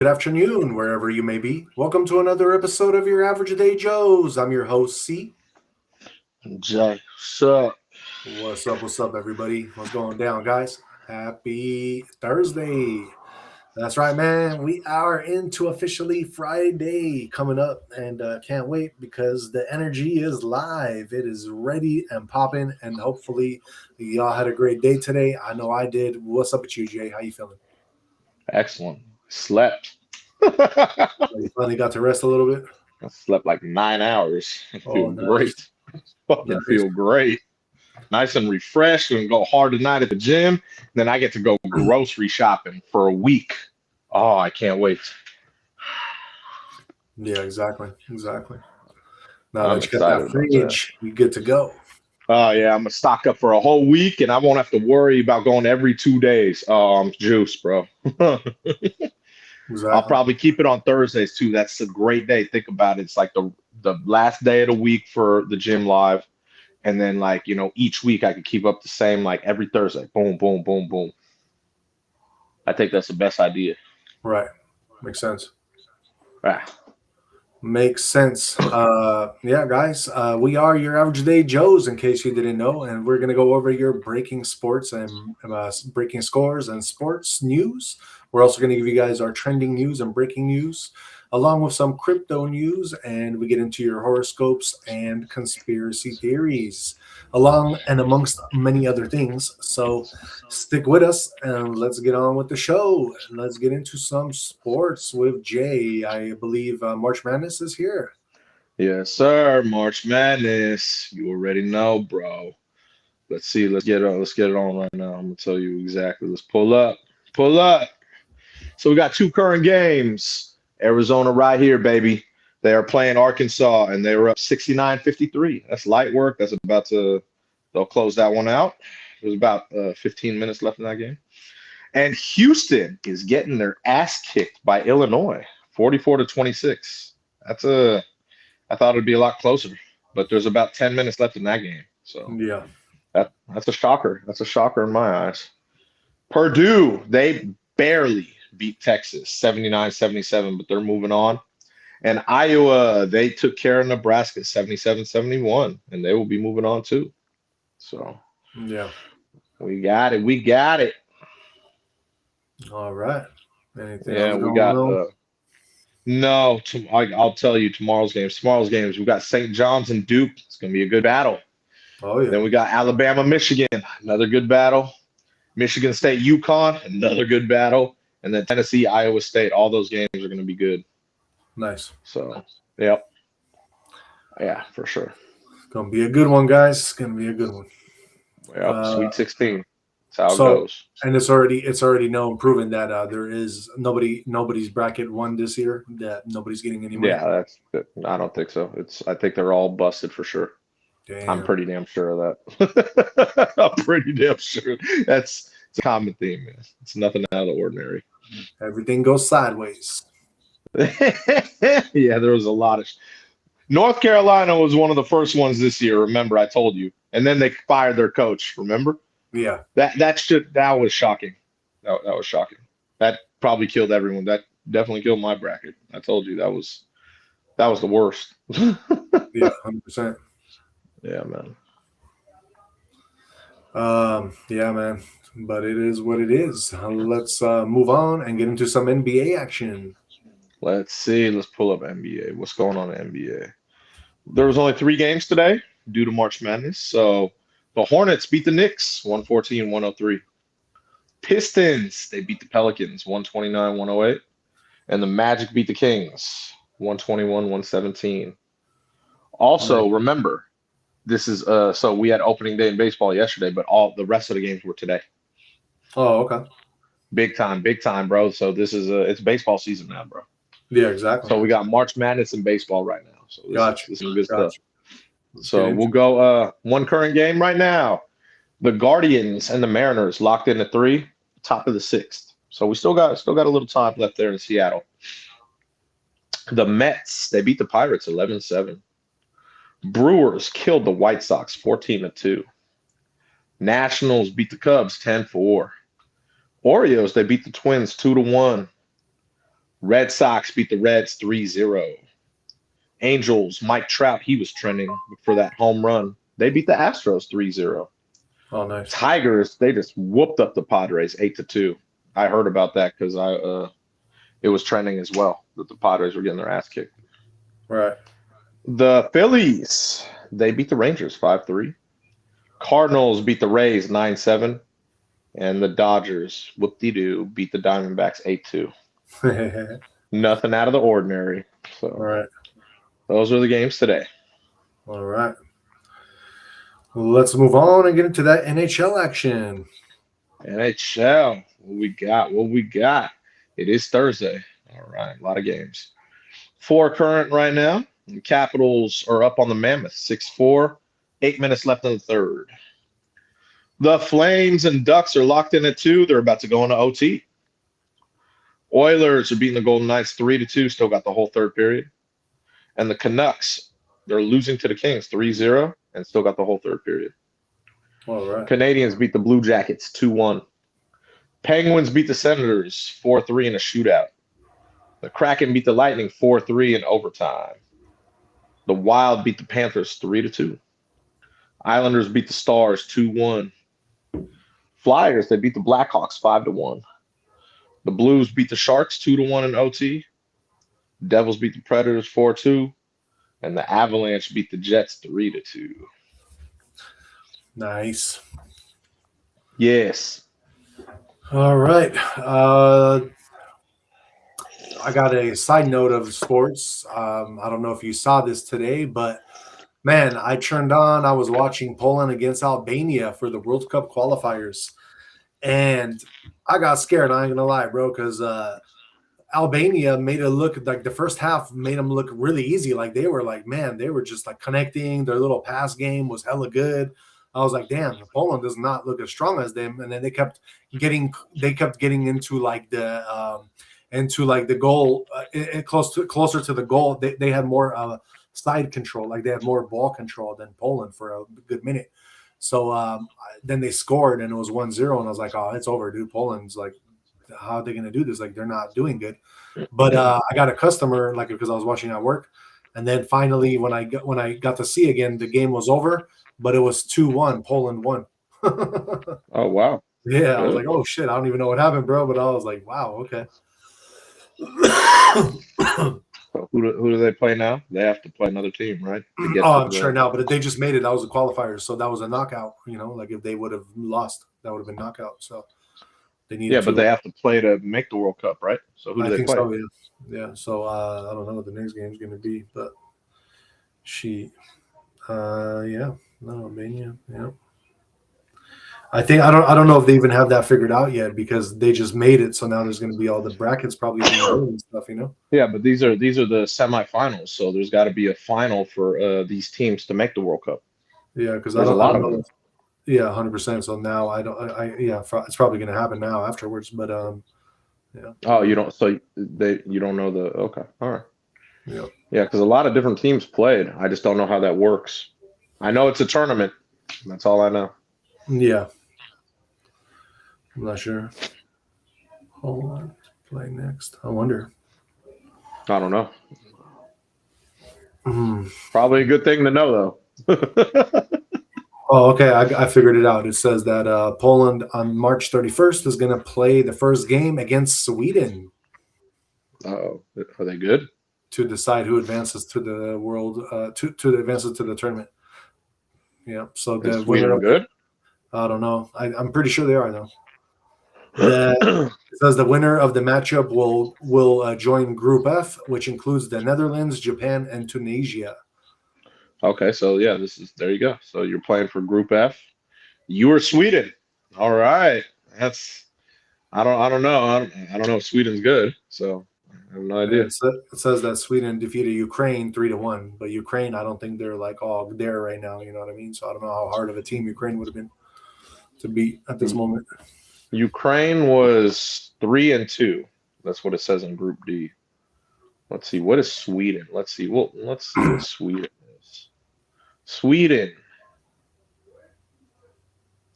Good afternoon, wherever you may be. Welcome to another episode of your Average Day Joes. I'm your host, C. Jay, so What's up, everybody? What's going down, guys? Happy Thursday. That's right, man. We are into officially Friday coming up, and can't wait because the energy is live. It is ready and popping, and hopefully y'all had a great day today. I know I did. What's up with you, Jay? How you feeling? excellent. Slept. I You finally got to rest a little bit? slept like 9 hours. I Oh, feel nice. great. Fucking Nice. feel great. Nice and refreshed and go hard tonight at the gym. Then I get to go grocery shopping for a week. Oh, I can't wait. Yeah, exactly. Now I'm that you got excited that about that. fridge, you good to go. Oh yeah, I'm gonna stock up for a whole week and I won't have to worry about going every 2 days. Oh, I'm juice, bro. I'll Exactly. probably keep it on Thursdays too. That's a great day. Think about it. It's like the last day of the week for the gym live. And then like, each week I could keep up the same like every Thursday. Boom, boom, boom, boom. I think that's the best idea. Right. Makes sense. Ah, Makes sense. Yeah, guys, we are your Average Day Joes, in case you didn't know, and we're gonna go over your breaking sports and breaking scores and sports news. We're also gonna give you guys our trending news and breaking news, along with some crypto news, and we get into your horoscopes and conspiracy theories, along and amongst many other things. So stick with us and let's get on with the show. Let's get into some sports with Jay. I believe March Madness is here. yes, sir. March Madness. You already know, bro. Let's see. Let's get it on right now. I'm gonna tell you exactly. Let's pull up. Pull up. So we got two current games. Arizona right here, baby. They are playing Arkansas and they were up 69-53. That's light work. They'll close that one out. There's about 15 minutes left in that game. And Houston is getting their ass kicked by Illinois, 44-26. I thought it'd be a lot closer, but there's about 10 minutes left in that game. So Yeah. that's a shocker. That's a shocker in my eyes. Purdue, they barely beat Texas 79-77, but they're moving on. And Iowa, they took care of Nebraska 77-71, and they will be moving on too. So Yeah. we got it. We got it. All right. Anything Yeah, else we going got on? no. I'll tell you tomorrow's games. Tomorrow's games. We got St. John's and Duke. It's gonna be a good battle. Oh, yeah. Then we got Alabama, Michigan, another good battle. Michigan State, UConn, another good battle. And then Tennessee, Iowa State. All those games are gonna be good. Nice. So, yep, yeah, for sure. Going to be a good one, guys. It's going to be a good one. Yep, Uh, Sweet 16. That's how it so, goes. and it's already known, proven that there is nobody's bracket won this year, that nobody's getting any money. Yeah, I don't think so. I think they're all busted for sure. I'm Damn. pretty damn sure of that. I'm pretty damn sure. It's a common theme, man. It's nothing out of the ordinary. Everything goes sideways. Yeah, there was a lot of. North Carolina was one of the first ones this year. Remember, I told you, and then they fired their coach. Remember Yeah. that was shocking. That was shocking. That probably killed everyone. That definitely killed my bracket. I told you that was the worst. Yeah. 100%. Yeah, man. Yeah, man. But it is what it is. Let's move on and get into some NBA action. Let's see. Let's pull up NBA. What's going on in NBA? There was only 3 games today due to March Madness. So the Hornets beat the Knicks 114-103. Pistons, they beat the Pelicans 129-108. And the Magic beat the Kings 121-117. Nice. Also, remember, this is so we had opening day in baseball yesterday, but all the rest of the games were today. Oh, okay. Big time, bro. So this is it's baseball season now, bro. Yeah, exactly. So we got March Madness in baseball right now. So Gotcha. this is good stuff. Gotcha. Let's get So into we'll go one current game right now. The Guardians and the Mariners locked in at 3, top of the 6th. So we still got a little time left there in Seattle. The Mets, they beat the Pirates 11-7. Brewers killed the White Sox 14-2. Nationals beat the Cubs 10-4. Orioles, they beat the Twins 2-1. Red Sox beat the Reds 3-0. Angels, Mike Trout, he was trending for that home run. They beat the Astros 3-0. Oh, nice. Tigers, they just whooped up the Padres 8-2. I heard about that because it was trending as well that the Padres were getting their ass kicked. Right. The Phillies, they beat the Rangers 5-3. Cardinals beat the Rays 9-7. And the Dodgers, whoop-de-doo, beat the Diamondbacks 8-2. Nothing out of the ordinary. So All right. those are the games today. All right. Let's move on and get into that NHL action. NHL, what we got? What we got? It is Thursday. All right, a lot of games. 4 current right now. The Capitals are up on the Mammoth, 6-4. 8 minutes left in the third. The Flames and Ducks are locked in at 2. They're about to go into OT. Oilers are beating the Golden Knights 3-2. Still got the whole third period. And the Canucks, they're losing to the Kings 3-0 and still got the whole third period. All right. Canadians beat the Blue Jackets 2-1. Penguins beat the Senators 4-3 in a shootout. The Kraken beat the Lightning 4-3 in overtime. The Wild beat the Panthers 3-2. Islanders beat the Stars 2-1. Flyers, they beat the Blackhawks 5-1. The Blues beat the Sharks 2-1 in OT. Devils beat the Predators 4-2. And the Avalanche beat the Jets 3-2. Nice. Yes. All right. I got a side note of sports. I don't know if you saw this today, but man, I was watching Poland against Albania for the World Cup qualifiers. And I got scared, I ain't gonna lie, bro, because Albania made it look like the first half made them look really easy. Like they were just like connecting. Their little pass game was hella good. I was like, damn, Poland does not look as strong as them. And then they kept getting into like the goal, closer to the goal. They had more side control, like they had more ball control than Poland for a good minute. So then they scored and it was 1-0, and I was like, oh, it's over, dude. Poland's like, how are they going to do this? Like, they're not doing good. But I got a customer, like, because I was watching at work, and then finally when I got to see again, the game was over, but it was 2-1. Poland won. Oh, wow. Yeah, I was like, oh shit, I don't even know what happened, bro. But I was like, wow, okay. So who do they play now? They have to play another team, right? I'm sure now, but they just made it. That was a qualifier, so that was a knockout. You know, like if they would have lost, that would have been knockout. So they need. Yeah, but they have to play to make the World Cup, right? So who do they play? So, yeah. So I don't know what the next game is going to be, but Albania, yeah. I think I don't know if they even have that figured out yet because they just made it. So now there's going to be all the brackets probably and stuff, you know. Yeah, but these are the semifinals, so there's got to be a final for these teams to make the World Cup. Yeah, because there's a lot of them. Yeah, 100%. So now it's probably going to happen now afterwards. But yeah. Oh, you don't. So you don't know the. Okay, all right. Yeah. Yeah, because a lot of different teams played. I just don't know how that works. I know it's a tournament. That's all I know. Yeah. I'm not sure. Hold on. Play next. I wonder. I don't know. Probably a good thing to know, though. Oh, okay. I figured it out. It says that Poland on March 31st is going to play the first game against Sweden. Oh, are they good? To decide who advances to the world, to advances to the tournament. Yeah. So the winner. Good? I don't know. I'm pretty sure they are, though. It says the winner of the matchup will join Group F, which includes the Netherlands, Japan, and Tunisia. Okay, so yeah, there you go. So you're playing for Group F. You are Sweden. All right, I don't know. I don't know if Sweden's good, so I have no idea. It says that Sweden defeated Ukraine 3-1, but Ukraine, I don't think they're like all there right now. You know what I mean? So I don't know how hard of a team Ukraine would have been to beat at this moment. Ukraine was 3-2. That's what it says in Group D. Let's see. What is Sweden? Let's see. Well, let's see what Sweden is. Sweden.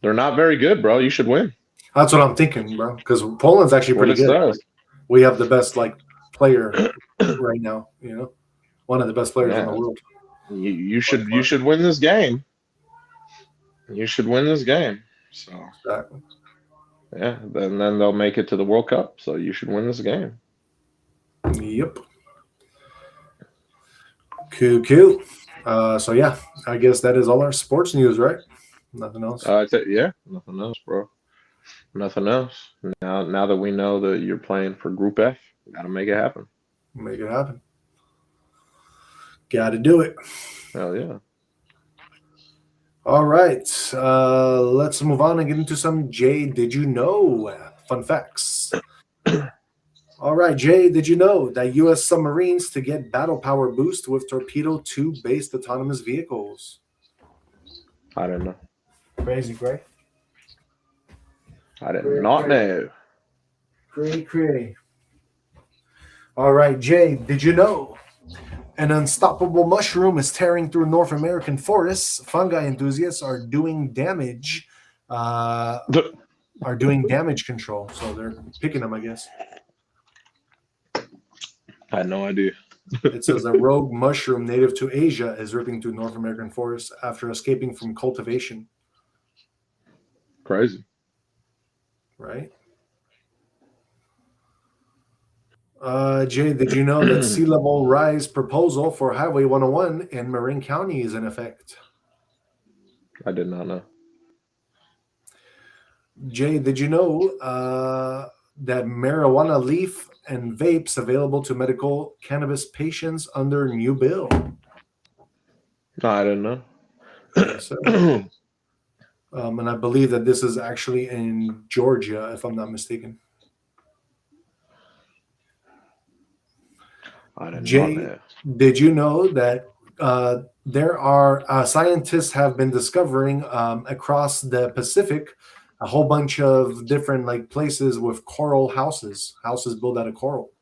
They're not very good, bro. You should win. That's what I'm thinking, bro. Because Poland's actually pretty good. We have the best player right now. One of the best players in the Yeah, world. you should win this game. You should win this game. So Exactly. yeah, then they'll make it to the World Cup. So you should win this game. Yep. Cool. So yeah, I guess that is all our sports news, right? Nothing else. Yeah, nothing else, bro. Nothing else. Now that we know that you're playing for Group F, gotta make it happen. Make it happen. Got to do it. Hell yeah. All right. Let's move on and get into some Jay. Did you know? Fun facts. All right, Jay. Did you know that U.S. submarines to get battle power boost with torpedo tube based autonomous vehicles? I didn't know. Crazy, right? I did not know. Cray. All right, Jay. Did you know? An unstoppable mushroom is tearing through North American forests. Fungi enthusiasts are doing damage. Are doing damage control, so they're picking them, I guess. I had no idea. It says a rogue mushroom native to Asia is ripping through North American forests after escaping from cultivation. Crazy. Right? Jay, did you know that sea level rise proposal for Highway 101 in Marin County is in effect? I did not know. Jay, did you know that marijuana leaf and vapes available to medical cannabis patients under new bill? No, I didn't know. Yes, sir. And I believe that this is actually in Georgia, if I'm not mistaken. I did Jay, not know. did you know that there are scientists have been discovering across the Pacific a whole bunch of different places with coral houses built out of coral.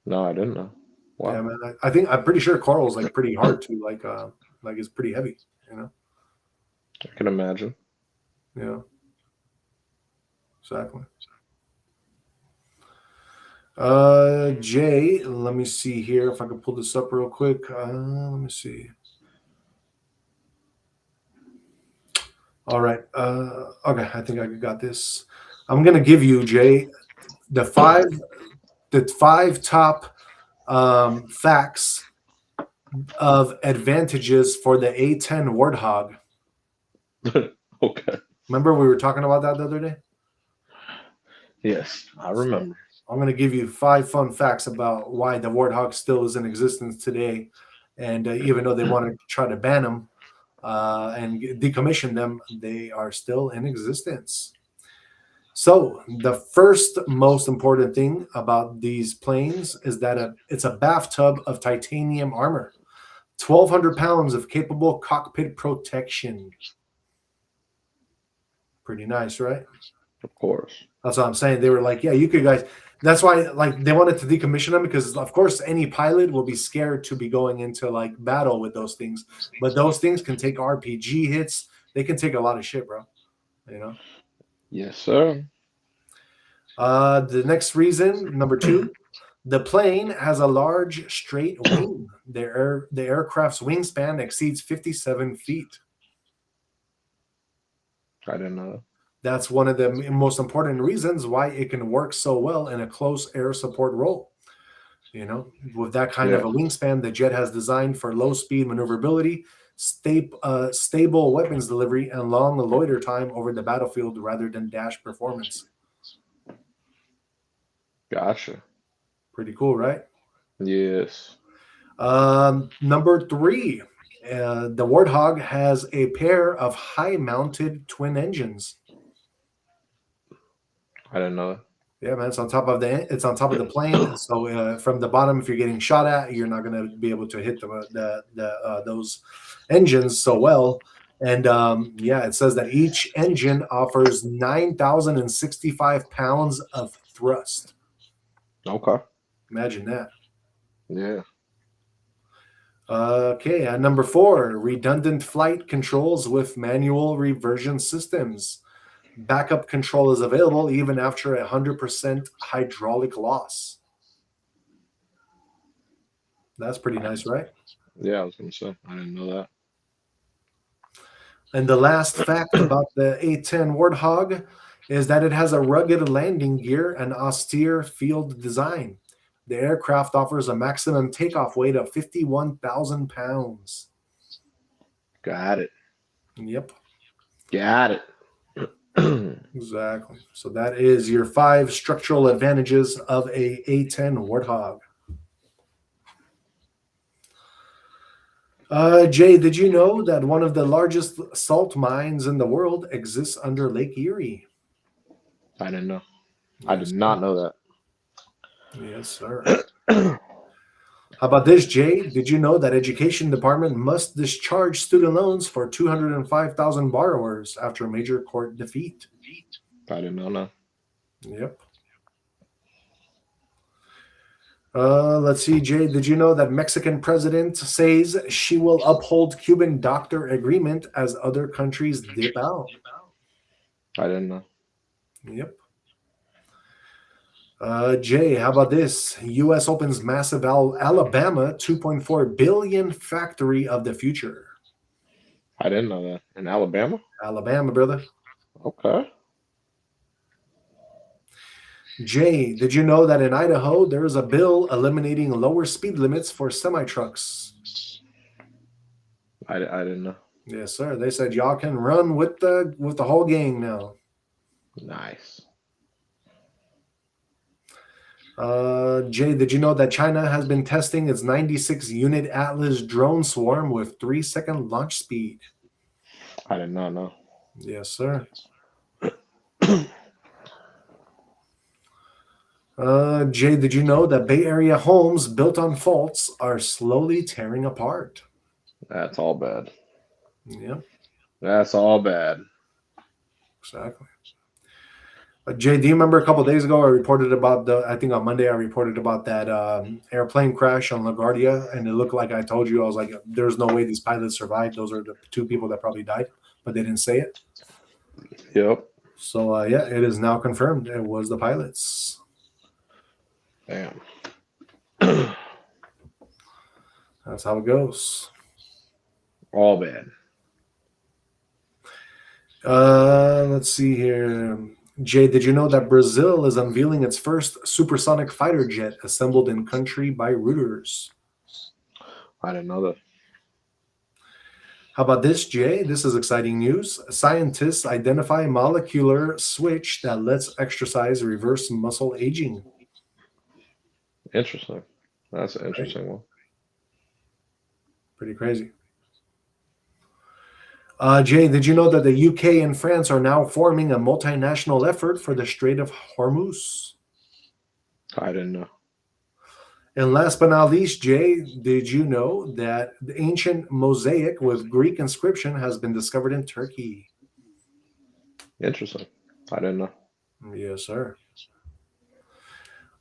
No, I didn't know. Wow. Yeah, man. I'm pretty sure coral is pretty hard to it's pretty heavy. I can imagine. Yeah. Exactly. Jay, let me see here if I can pull this up real quick. Let me see. All right. Okay, I think I got this. I'm gonna give you, Jay, the five top facts of advantages for the A10 Warthog. Okay. Remember we were talking about that the other day? Yes, I remember. I'm going to give you 5 fun facts about why the Warthog still is in existence today. And even though they want to try to ban them and decommission them, they are still in existence. So the first most important thing about these planes is that it's a bathtub of titanium armor. 1,200 pounds of capable cockpit protection. Pretty nice, right? Of course. That's what I'm saying. They were like, yeah, you could guys. That's why they wanted to decommission them because, of course, any pilot will be scared to be going into battle with those things. But those things can take RPG hits. They can take a lot of shit, bro. Yes, sir. The next reason, number 2, the plane has a large straight wing. The aircraft's wingspan exceeds 57 feet. I didn't know. That's one of the most important reasons why it can work so well in a close air support role. With that kind of a wingspan, the jet has designed for low speed maneuverability, stable weapons delivery, and long loiter time over the battlefield rather than dash performance. Gotcha. Pretty cool, right? Yes. Number 3, the Warthog has a pair of high-mounted twin engines. I didn't know that. Yeah, man, it's on top of the plane. So from the bottom, if you're getting shot at, you're not going to be able to hit those engines so well. And it says that each engine offers 9,065 pounds of thrust. Okay. Imagine that. Yeah. Okay, at number 4, redundant flight controls with manual reversion systems. Backup control is available even after 100% hydraulic loss. That's pretty nice, right? Yeah, I was gonna say I didn't know that. And the last fact about the A10 Warthog is that it has a rugged landing gear and austere field design. The aircraft offers a maximum takeoff weight of 51,000 pounds. Got it. Yep, Got it. exactly. So that is your 5 structural advantages of a A10 Warthog. Jay, did you know that one of the largest salt mines in the world exists under Lake Erie? I didn't know. I Yes, did sir. not know that. Yes, sir. How about this, Jay? Did you know that education department must discharge student loans for 205,000 borrowers after a major court defeat? I didn't know. No. Yep. Let's see, Jay. Did you know that Mexican president says she will uphold Cuban doctor agreement as other countries dip out? I didn't know. Yep. Jay, how about this? U.S. opens massive Alabama 2.4 billion factory of the future. I didn't know that. In Alabama? Alabama, brother. Okay. Jay, did you know that in Idaho there is a bill eliminating lower speed limits for semi trucks? I didn't know. Yes, sir. They said y'all can run with the whole gang now. Nice. Jay, did you know that China has been testing its 96 unit Atlas drone swarm with 3-second launch speed? I did not know. Yes, sir. Jay, did you know that Bay Area homes built on faults are slowly tearing apart? That's all bad. Yep, That's all bad. exactly. Jay, do you remember a couple days ago I reported about I think on Monday I reported about that airplane crash on LaGuardia, and it looked like I told you, I was like, there's no way these pilots survived. Those are the 2 people that probably died, but they didn't say it. Yep. So, yeah, it is now confirmed. It was the pilots. Damn. That's how it goes. All bad. Let's see here. Jay, did you know that Brazil is unveiling its first supersonic fighter jet assembled in country by Reuters? I didn't know that. How about this, Jay? This is exciting news. Scientists identify a molecular switch that lets exercise reverse muscle aging. Interesting. That's an interesting one. Pretty crazy. Jay, did you know that the UK and France are now forming a multinational effort for the Strait of Hormuz? I didn't know. And last but not least, Jay, did you know that the ancient mosaic with Greek inscription has been discovered in Turkey? Interesting. I didn't know. Yes, sir.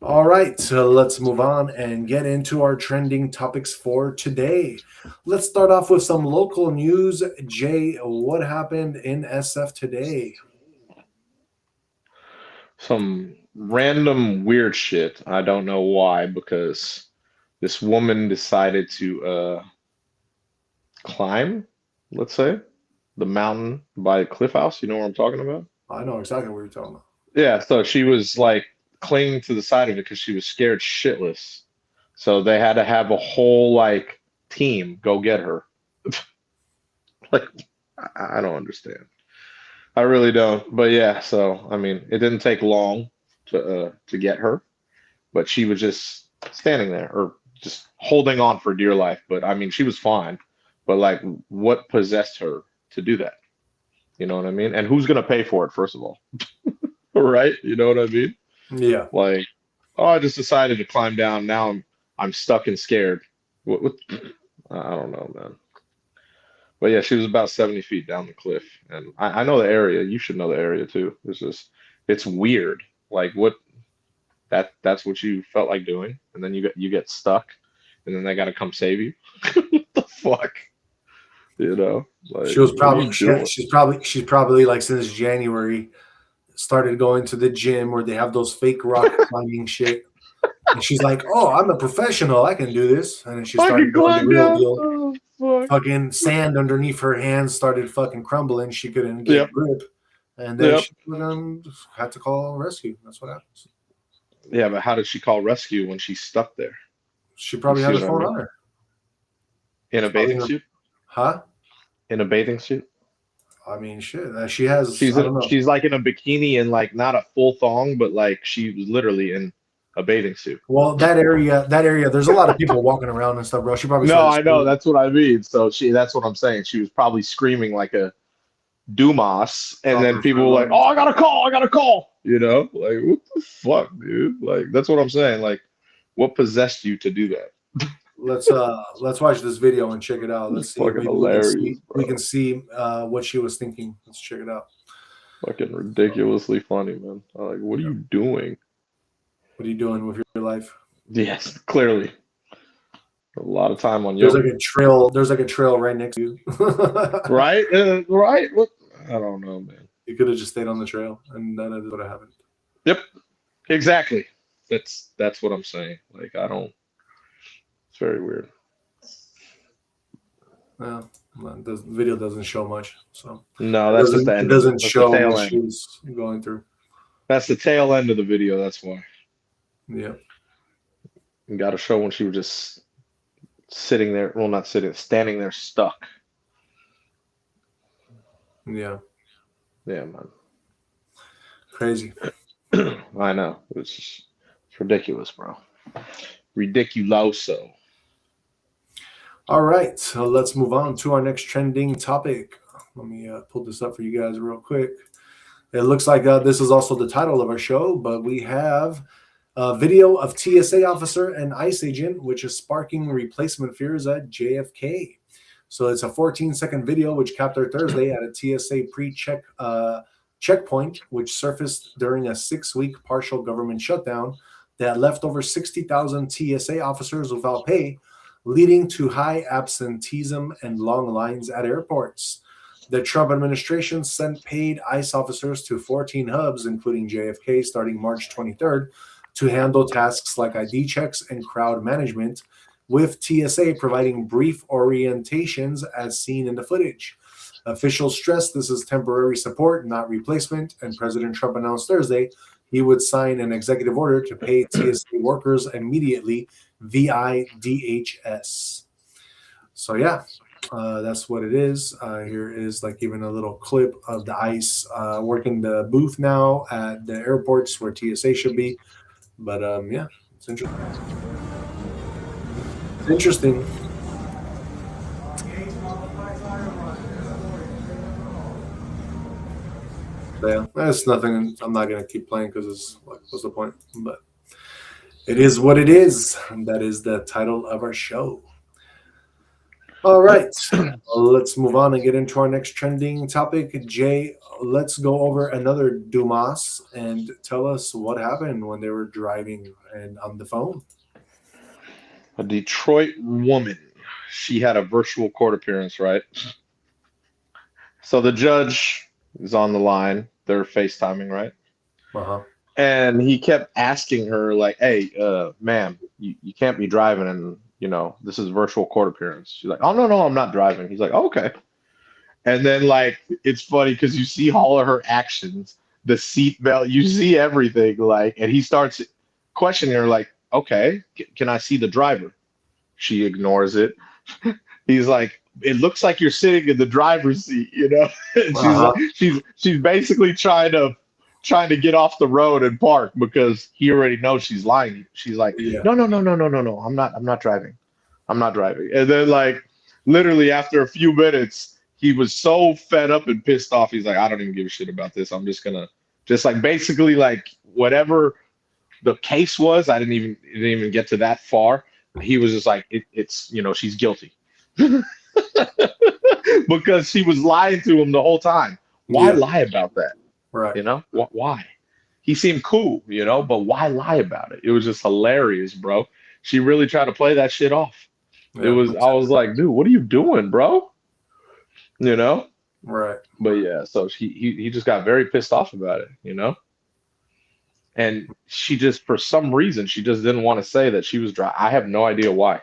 All right, so let's move on and get into our trending topics for today. Let's start off with some local news. Jay, what happened in SF today? Some random weird shit. I don't know why, because this woman decided to climb, let's say, the mountain by the Cliff House. You know what I'm talking about? I know exactly what you're talking about. Yeah, so she was like clinging to the side of it because she was scared shitless. So they had to have a whole like team go get her. Like, I don't understand. I really don't. But yeah, so I mean, it didn't take long to get her, but she was just standing there or just holding on for dear life. But I mean, she was fine. But like, what possessed her to do that? You know what I mean? And who's gonna pay for it, first of all? Right? You know what I mean? Yeah. Like, oh, I just decided to climb down. Now I'm stuck and scared. What I don't know, man. But yeah, she was about 70 feet down the cliff, and I know the area. You should know the area too. It's weird. Like what that's what you felt like doing, and then you get stuck, and then they got to come save you. What the fuck? You know, like She was what are probably you doing? she's probably like since January started going to the gym where they have those fake rock climbing shit. And she's like, "Oh, I'm a professional. I can do this." And then she Fucking started doing the climb real down. deal. Oh, fuck. Fucking sand underneath her hands started fucking crumbling. She couldn't get Yep. grip, and then Yep. she had to call rescue. That's what happens. Yeah, but how did she call rescue when she's stuck there? She You probably see had her what I phone mean? on her. In a Probably bathing suit? huh? In a bathing suit? I mean, shit. She has. I don't know. She's like in a bikini and like not a full thong, but like she was literally in a bathing suit. Well, that area. There's a lot of people walking around and stuff, bro. She probably No, started I know. screaming. That's what I mean. So that's what I'm saying. She was probably screaming like a Dumas, and Top of then her people front were like, lungs. "Oh, I got a call! I got a call!" You know, like what the fuck, dude? Like that's what I'm saying. Like, what possessed you to do that? Let's watch this video and check it out. Let's It's see. fucking Maybe we can hilarious, see bro. what she was thinking. Let's check it out. Fucking ridiculously funny, man. I'm like, what are Yeah. you doing? What are you doing with your life? Yes, clearly, a lot of time on There's like yoga, a trail. There's like a trail right next to you. right? Right? What? I don't know, man. You could have just stayed on the trail, and none of this would have happened. Yep, exactly. That's what I'm saying. Like, I don't. It's very weird. Well, the video doesn't show much, so No, that's just the it end of it. doesn't That's the show what tail she end. was going through. That's the tail end of the video. That's why. Yeah, You got to show when she was just sitting there. Well, not sitting, standing there stuck. yeah, Yeah, man. crazy. I know. It's ridiculous, bro. Ridiculoso. All right, so let's move on to our next trending topic. Let me pull this up for you guys real quick. It looks like this is also the title of our show, but we have a video of TSA officer and ICE agent, which is sparking replacement fears at JFK. So it's a 14-second video which captured Thursday at a TSA pre-check checkpoint, which surfaced during a 6-week partial government shutdown that left over 60,000 TSA officers without pay, leading to high absenteeism and long lines at airports. The Trump administration sent paid ICE officers to 14 hubs, including JFK, starting March 23rd, to handle tasks like ID checks and crowd management, with TSA providing brief orientations as seen in the footage. Officials stressed this is temporary support, not replacement, and President Trump announced Thursday he would sign an executive order to pay TSA workers immediately via DHS. So yeah, that's what it is. Here is like even a little clip of the ICE working the booth now at the airports where TSA should be. But yeah, it's interesting. It's interesting. But yeah, that's nothing. I'm not gonna keep playing because it's like, what's the point? But it is what it is. And that is the title of our show. All right, let's move on and get into our next trending topic. Jay, let's go over another Dumas and tell us what happened when they were driving and on the phone. A Detroit woman. She had a virtual court appearance, right? So the judge is on the line. They're FaceTiming, right? Uh-huh. And he kept asking her, like, hey, ma'am, you can't be driving and this is virtual court appearance. She's like, oh no, I'm not driving. He's like, oh, okay. And then like it's funny because you see all of her actions, the seatbelt, you see everything, like, and he starts questioning her, like, okay, can I see the driver? She ignores it. He's like, it looks like you're sitting in the driver's seat, And she's like, Uh-huh. she's basically trying to get off the road and park because he already knows she's lying. She's like, Yeah. no, I'm not driving. I'm not driving. And then like literally after a few minutes, he was so fed up and pissed off. He's like, I don't even give a shit about this. I'm just gonna just like basically like whatever the case was, it didn't even get to that far. He was just like, it's she's guilty. Because she was lying to him the whole time. Why Yeah. lie about that? Right. Why? He seemed cool, but why lie about it? It was just hilarious, bro. She really tried to play that shit off. I Yeah. was like, dude, what are you doing, bro? Right. But yeah, so he just got very pissed off about it. And she just, for some reason, she just didn't want to say that she was driving. I have no idea why.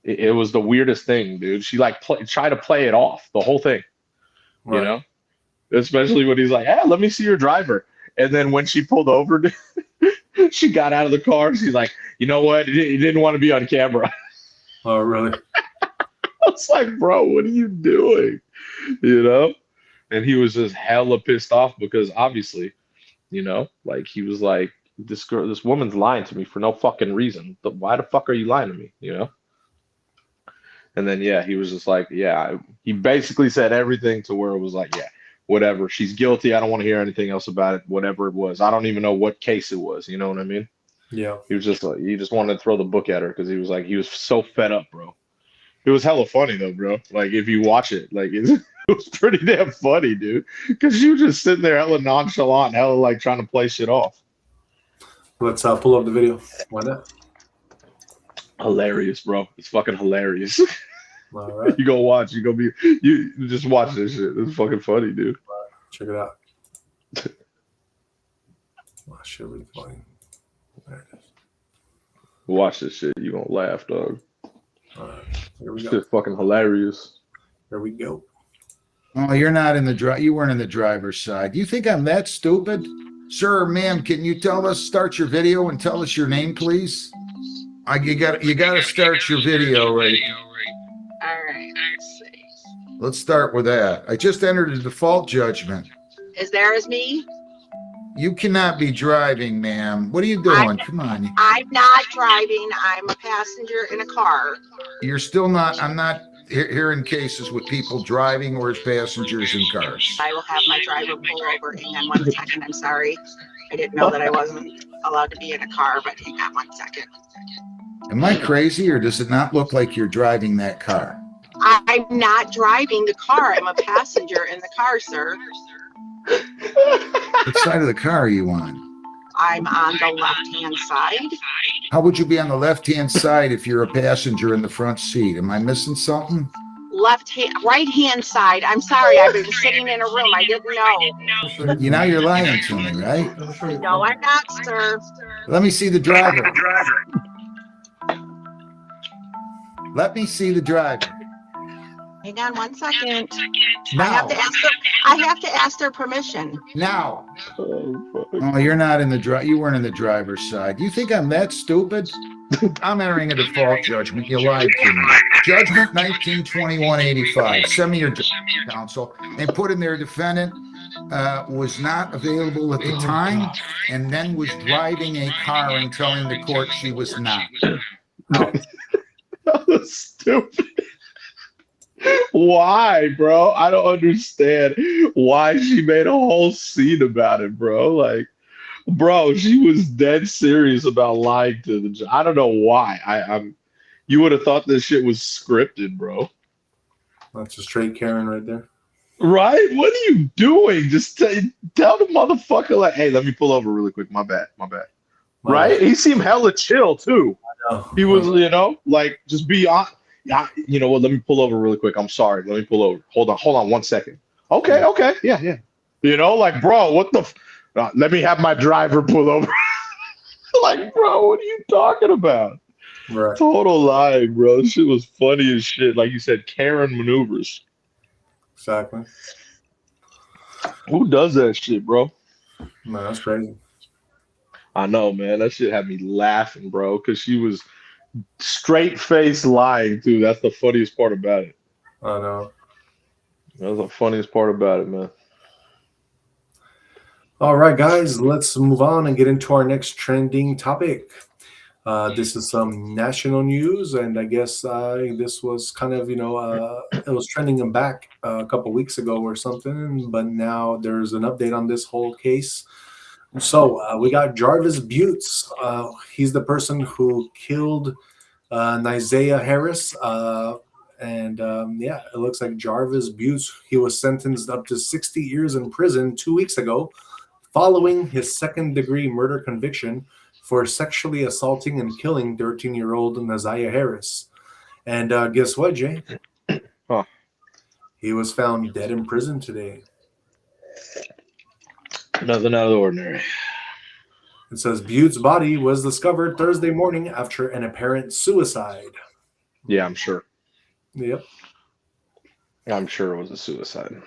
It was the weirdest thing, dude. She like tried to play it off, the whole thing, you Right. know? Especially when he's like, "Hey, let me see your driver." And then when she pulled over, she got out of the car. She's like, "You know what? He didn't want to be on camera." Oh, really? I was like, "Bro, what are you doing?" You know? And he was just hella pissed off because obviously, like he was like, this woman's lying to me for no fucking reason. But why the fuck are you lying to me? And then yeah, he was just like, yeah, he basically said everything to where it was like, yeah, whatever. She's guilty. I don't want to hear anything else about it. Whatever it was. I don't even know what case it was. You know what I mean? Yeah. He was just like, he just wanted to throw the book at her because he was like, he was so fed up, bro. It was hella funny though, bro. Like if you watch it, like it was pretty damn funny, dude. Because you were just sitting there hella nonchalant, hella like trying to play shit off. Let's pull up the video. Why not? Hilarious, bro. It's fucking hilarious. All right. You go watch. You just watch this shit. It's fucking funny, dude. Check it out. Oh, shit, really funny. There it is. Watch this shit. You gonna laugh, dog. All right. Here we go. Shit fucking hilarious. Here we go. Oh, you're not in the you weren't in the driver's side. You think I'm that stupid? Sir or ma'am, can you start your video and tell us your name, please? You got to start your video right. All right, let's see. Let's start with that. I just entered a default judgment. Is there as me? You cannot be driving, ma'am. What are you doing? Come on. I'm not driving. I'm a passenger in a car. You're still not. I'm not hearing cases with people driving or as passengers in cars. I will have my driver pull over. Hang on 1 second. I'm sorry. I didn't know that I wasn't allowed to be in a car, but hang on 1 second. Am I crazy, or does it not look like you're driving that car? I'm not driving the car. I'm a passenger in the car, sir. What side of the car are you on? I'm on the left-hand side. How would you be on the left-hand side if you're a passenger in the front seat? Am I missing something? Right-hand side. I'm sorry. I've been sitting in a room. I didn't know. Now you're lying to me, right? No, I'm not, sir. Let me see the driver. Let me see the driver. Hang on 1 second. Now. I have to ask their permission. Now. Oh, you're not in the you weren't in the driver's side. You think I'm that stupid? I'm entering a default judgment. You lied to me. Judgment 1921-85. Send me your counsel and put in there defendant was not available at the time and then was driving a car and telling the court she was not. That was stupid. Why, bro? I don't understand why she made a whole scene about it, bro. Like, bro, she was dead serious about lying to the judge. I don't know why. You would have thought this shit was scripted, bro. That's a straight Karen right there. Right? What are you doing? Just tell the motherfucker, like, hey, let me pull over really quick. My bad. Right? He seemed hella chill, too. He was, like, just be on. Yeah, you know what? Let me pull over really quick. I'm sorry. Let me pull over. Hold on 1 second. Okay. Yeah. Like, bro, what the? Let me have my driver pull over. Like, bro, what are you talking about? Right. Total lying, bro. This shit was funny as shit. Like you said, Karen maneuvers. Exactly. Who does that shit, bro? Man, that's crazy. I know, man. That shit had me laughing, bro, because she was straight face lying too. That's the funniest part about it. I know. That was the funniest part about it, man. All right, guys, let's move on and get into our next trending topic. This is some national news, and I guess this was kind of, it was trending back a couple weeks ago or something, but now there's an update on this whole case. So we got Jarvis Butts. He's the person who killed Isaiah Harris. And it looks like Jarvis Butts, he was sentenced up to 60 years in prison 2 weeks ago following his second-degree murder conviction for sexually assaulting and killing 13-year-old Isaiah Harris. And guess what, Jay? Huh. He was found dead in prison today. Nothing out of the ordinary. It says Butte's body was discovered Thursday morning after an apparent suicide. Yeah, I'm sure. Yep. I'm sure it was a suicide.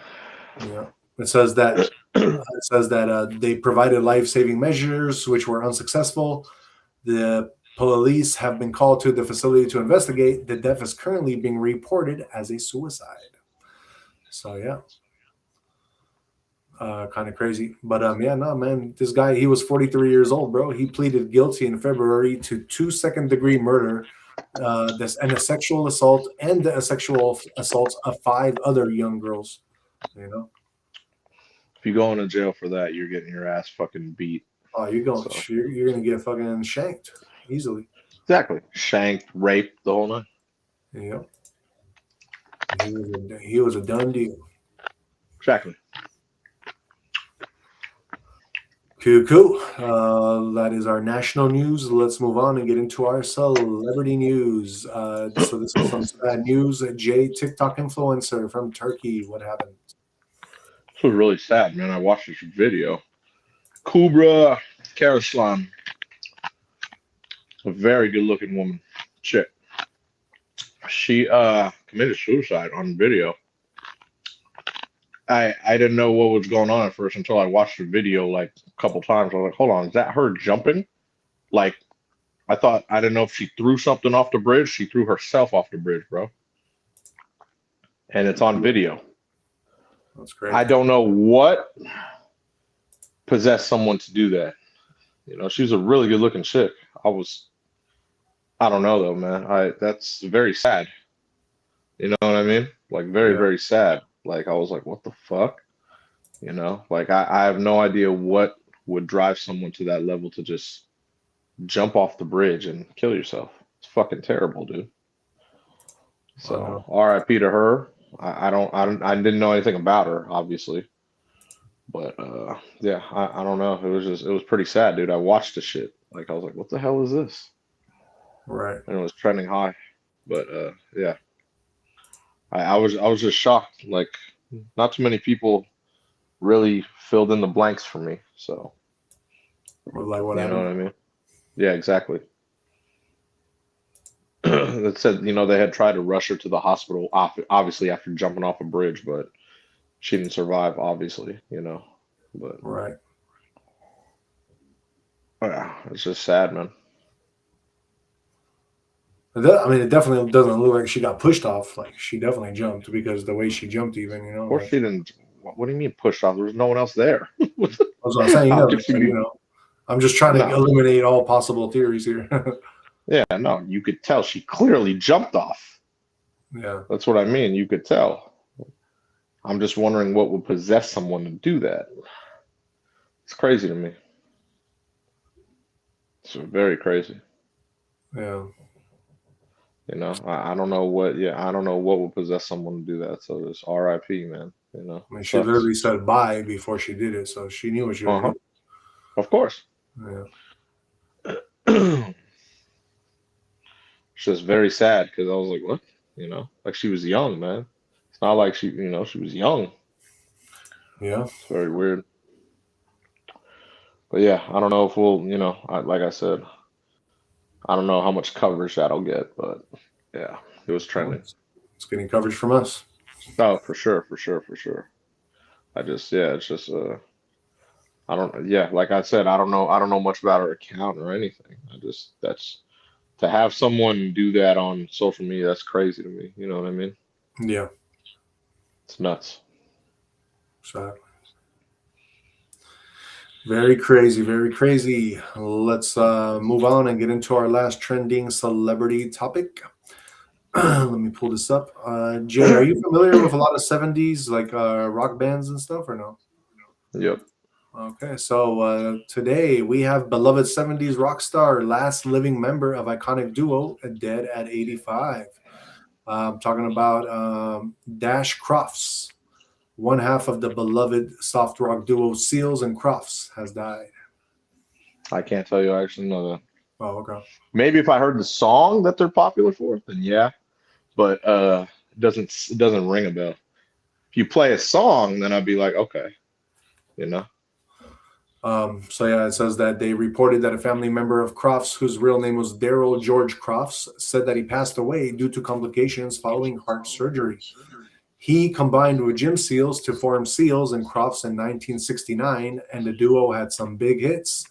Yeah. It says that they provided life-saving measures which were unsuccessful. The police have been called to the facility to investigate. The death is currently being reported as a suicide. So yeah. Kind of crazy. But yeah, no, man, this guy, he was 43 years old, bro. He pleaded guilty in February to 2 second-degree murder, and a sexual assault and the sexual assaults of 5 other young girls. You know? If you go into jail for that, you're getting your ass fucking beat. Oh, you're gonna get fucking shanked easily. Exactly. Shanked, raped, the whole nine. Yeah. He was a done deal. Exactly. Cool. That is our national news. Let's move on and get into our celebrity news. So this is some sad news. Jay, TikTok influencer from Turkey. What happened? This was really sad, man. I watched this video. Kubra Karaslan. A very good-looking woman. Chick. She committed suicide on video. I didn't know what was going on at first until I watched the video like a couple times. I was like, hold on, is that her jumping? Like, I didn't know if she threw something off the bridge. She threw herself off the bridge, bro. And it's on video. That's great. I don't know what possessed someone to do that. You know, she was a really good looking chick. I don't know though, man. That's very sad. You know what I mean? Like very sad. Like I was like, what the fuck? You know, like I have no idea what would drive someone to that level to just jump off the bridge and kill yourself. It's fucking terrible, dude. So R.I.P. to her. I didn't know anything about her, obviously. But yeah, I don't know. It was pretty sad, dude. I watched the shit. Like I was like, what the hell is this? Right. And it was trending high. But yeah. I was just shocked. Like not too many people really filled in the blanks for me. So Like what you know what I mean? Yeah, exactly. That said, you know, they had tried to rush her to the hospital, obviously after jumping off a bridge, but she didn't survive, obviously, you know. But right. Yeah, it's just sad, man. I mean, it definitely doesn't look like she got pushed off. Like she definitely jumped because the way she jumped, even you know. Of course, she didn't. What do you mean pushed off? There was no one else there. That's what I'm saying. You know, I'm just trying to eliminate all possible theories here. Yeah, no, you could tell she clearly jumped off. Yeah, that's what I mean. You could tell. I'm just wondering what would possess someone to do that. It's crazy to me. It's very crazy. Yeah. You know, I don't know what. Yeah, I don't know what would possess someone to do that. So it's R.I.P. Man. You know, I mean, she literally said bye before she did it, so she knew what she was doing. Of course. Yeah. It's just very sad because I was like, what? You know, like she was young, man. It's not like she was young. Yeah. It's very weird. But yeah, I don't know if we'll, like I said, I don't know how much coverage that'll get, but yeah, it was trending. It's getting coverage from us. Oh, for sure. It's just, like I said, I don't know much about her account or anything. That's to have someone do that on social media, that's crazy to me. You know what I mean? Yeah. It's nuts. Exactly. Very crazy, very crazy. Let's move on and get into our last trending celebrity topic. Let me pull this up. Jay, are you familiar with a lot of 70s like rock bands and stuff or no? Yep. Okay, so today we have beloved 70s rock star, last living member of iconic duo, dead at 85. I'm talking about Dash Crofts. One half of the beloved soft rock duo Seals and Crofts has died. I can't tell you I actually know that. Oh, okay. Maybe if I heard the song that they're popular for, then yeah. But it doesn't ring a bell. If you play a song, then I'd be like, okay, you know. So yeah, it says that they reported that a family member of Crofts, whose real name was Daryl George Crofts, said that he passed away due to complications following heart surgery. He combined with Jim Seals to form Seals and Crofts in 1969, and the duo had some big hits.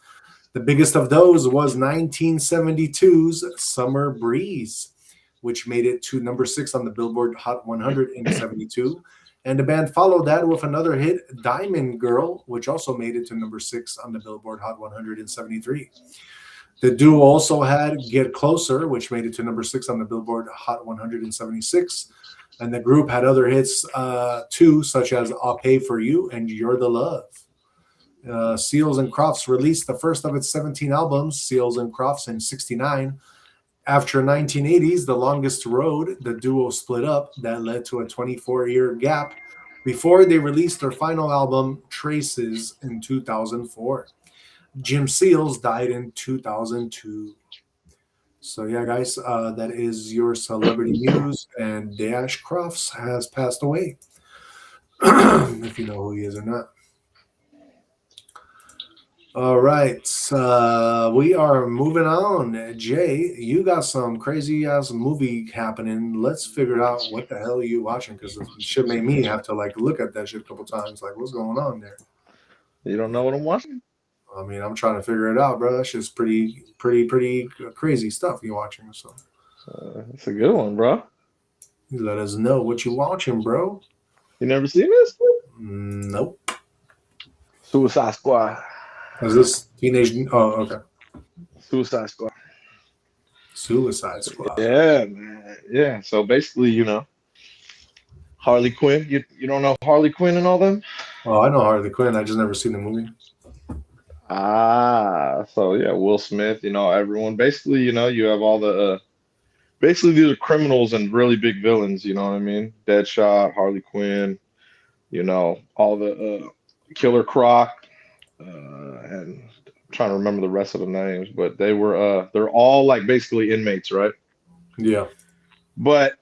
The biggest of those was 1972's Summer Breeze, which made it to number 6 on the Billboard Hot 100 in 72. And the band followed that with another hit, Diamond Girl, which also made it to number 6 on the Billboard Hot 100 in 73. The duo also had Get Closer, which made it to number 6 on the Billboard Hot 100 in 76. And the group had other hits too, such as I'll Pay For You and You're the Love. Seals and Crofts released the first of its 17 albums, Seals and Crofts, in 69. After 1980's The Longest Road, the duo split up. That led to a 24-year gap before they released their final album, Traces, in 2004. Jim Seals died in 2002. So yeah, guys, that is your celebrity news, and Dash Crofts has passed away. If you know who he is or not. All right, we are moving on. Jay, you got some crazy ass movie happening. Let's figure out what the hell are you watching, because it should make me have to like look at that shit a couple times. Like, what's going on there? You don't know what I'm watching? I mean, I'm trying to figure it out, bro. That's just pretty crazy stuff you're watching. So It's a good one, bro. you let us know what you watching, bro. You never seen this? Nope. Suicide Squad. Is this teenage? Oh, okay. Suicide Squad. Suicide Squad. Yeah, man. Yeah. So basically, you know, Harley Quinn. You don't know Harley Quinn and all them? Oh, I know Harley Quinn. I just never seen the movie. So yeah, Will Smith, you know, everyone. Basically, you know, you have all the basically these are criminals and really big villains, you know what I mean? Deadshot, Harley Quinn, you know, all the Killer Croc, and I'm trying to remember the rest of the names, but they're all like basically inmates, right? Yeah. But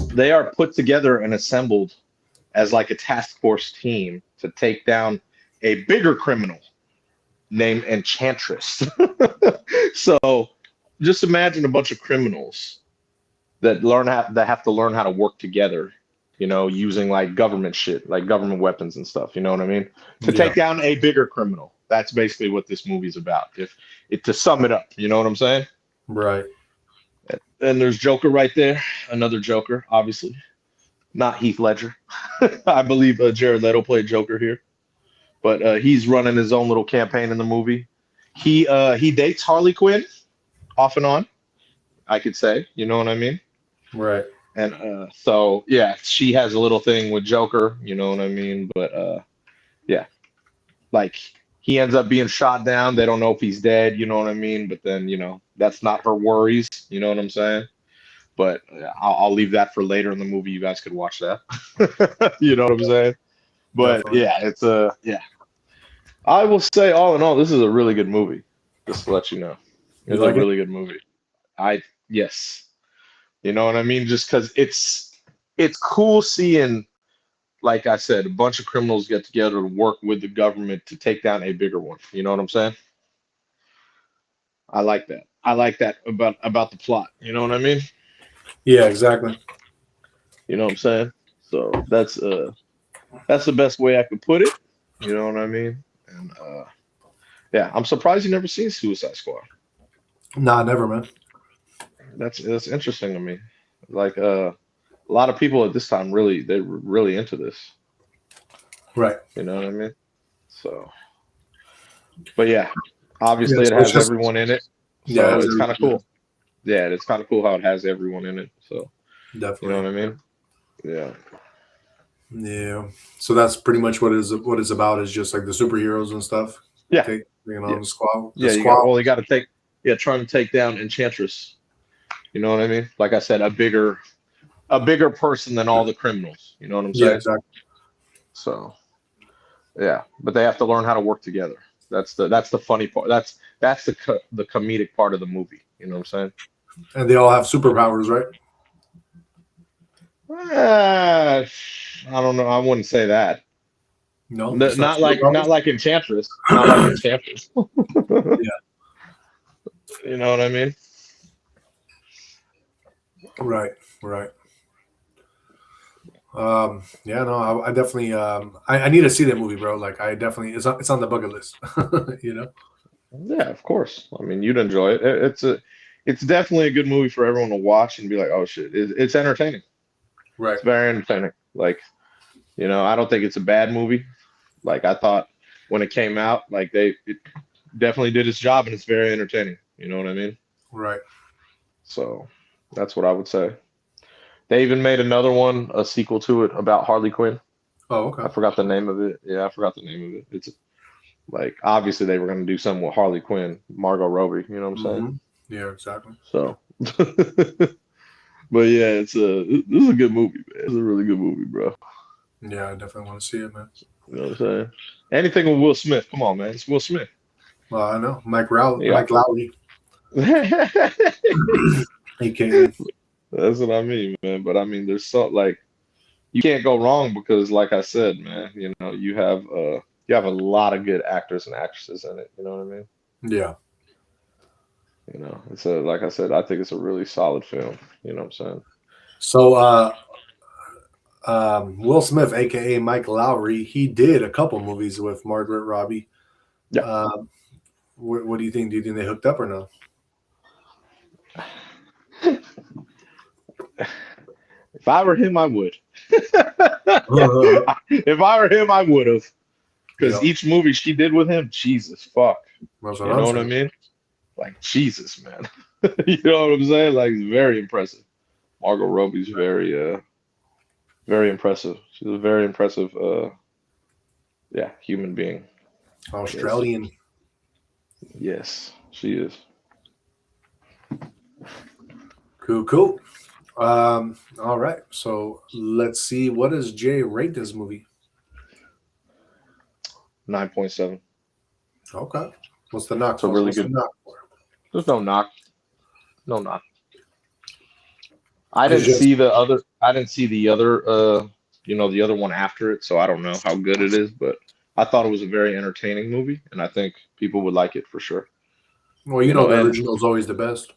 they are put together and assembled as like a task force team to take down a bigger criminal named Enchantress. So just imagine a bunch of criminals that have to learn how to work together, you know, using like government shit, like government weapons and stuff, you know what I mean? To take down a bigger criminal. That's basically what this movie's about. To sum it up, you know what I'm saying? Right. And there's Joker right there, another Joker, obviously. Not Heath Ledger. I believe Jared Leto played Joker here. But he's running his own little campaign in the movie. He dates Harley Quinn off and on, I could say. You know what I mean? Right. And so yeah, she has a little thing with Joker. You know what I mean? But yeah, like he ends up being shot down. They don't know if he's dead. You know what I mean? But then you know that's not her worries. You know what I'm saying? But I'll leave that for later in the movie. You guys could watch that. You know what I'm saying? But Definitely. yeah, it's yeah. I will say, all in all, this is a really good movie. Just to let you know, it's like a really good movie. Yes, you know what I mean. Just because it's cool seeing, like I said, a bunch of criminals get together to work with the government to take down a bigger one. You know what I'm saying? I like that. I like that about the plot. You know what I mean? Yeah, exactly. You know what I'm saying? So that's the best way I could put it. You know what I mean? And yeah, I'm surprised you never seen Suicide Squad. Nah, never, man. That's interesting to me. Like a lot of people at this time they're really into this. Right. You know what I mean? So, but yeah, obviously Yeah, it so it's has just- everyone in it. So Yeah, it's kind of everything. cool. Yeah, it's kind of cool how it has everyone in it. So you Definitely. know what I mean? Yeah. Yeah. So that's pretty much what it's about, is just like the superheroes and stuff. Yeah. Bringing on the squad. Yeah, you got to trying to take down Enchantress. You know what I mean? Like I said, a bigger person than all the criminals. You know what I'm saying? Yeah, exactly. So, yeah, but they have to learn how to work together. That's the funny part. That's the comedic part of the movie. You know what I'm saying? And they all have superpowers, right? I don't know. I wouldn't say that. No, Not like Enchantress. Not like Enchantress. Yeah. You know what I mean? Right. Yeah, no, I definitely I need to see that movie, bro. Like I definitely it's on the bucket list. You know? Yeah, of course. I mean, you'd enjoy it. It's definitely a good movie for everyone to watch and be like, oh shit, it's entertaining. Right. It's very entertaining. Like, I don't think it's a bad movie. Like I thought when it came out, like it definitely did its job and it's very entertaining. You know what I mean? Right. So that's what I would say. They even made another one, a sequel to it about Harley Quinn. Oh, okay. I forgot the name of it. Yeah, I forgot the name of it. It's like obviously they were going to do something with Harley Quinn, Margot Robbie. You know what I'm saying? Yeah, exactly. So, but yeah, this is a good movie, man. It's a really good movie, bro. Yeah, I definitely want to see it, man. You know what I'm saying? Anything with Will Smith. Come on, man. It's Will Smith. Well, I know Mike Yeah. Lowry. AKA. That's what I mean, man. But I mean, there's so like you can't go wrong because, like I said, man, you have a lot of good actors and actresses in it. You know what I mean? Yeah. It's like I said, I think it's a really solid film. You know what I'm saying? So, Will Smith, aka Mike Lowry, he did a couple movies with Margaret Robbie. Yeah. What do you think? Do you think they hooked up or no? If I were him, I would. If I were him, I would have. Because each movie she did with him, Jesus fuck. You know what I mean? Like Jesus, man. You know what I'm saying? Like it's very impressive. Margot Robbie's very impressive. She's a very impressive human being. Australian. Yes, she is. Cool. All right. So let's see. What does Jay rate this movie? 9.7. Okay. What's the knock? It's a really What's good. the knock? There's no knock. No knock. I didn't see the other. I didn't see the other. The other one after it, so I don't know how good it is. But I thought it was a very entertaining movie, and I think people would like it for sure. Well, the original is always the best.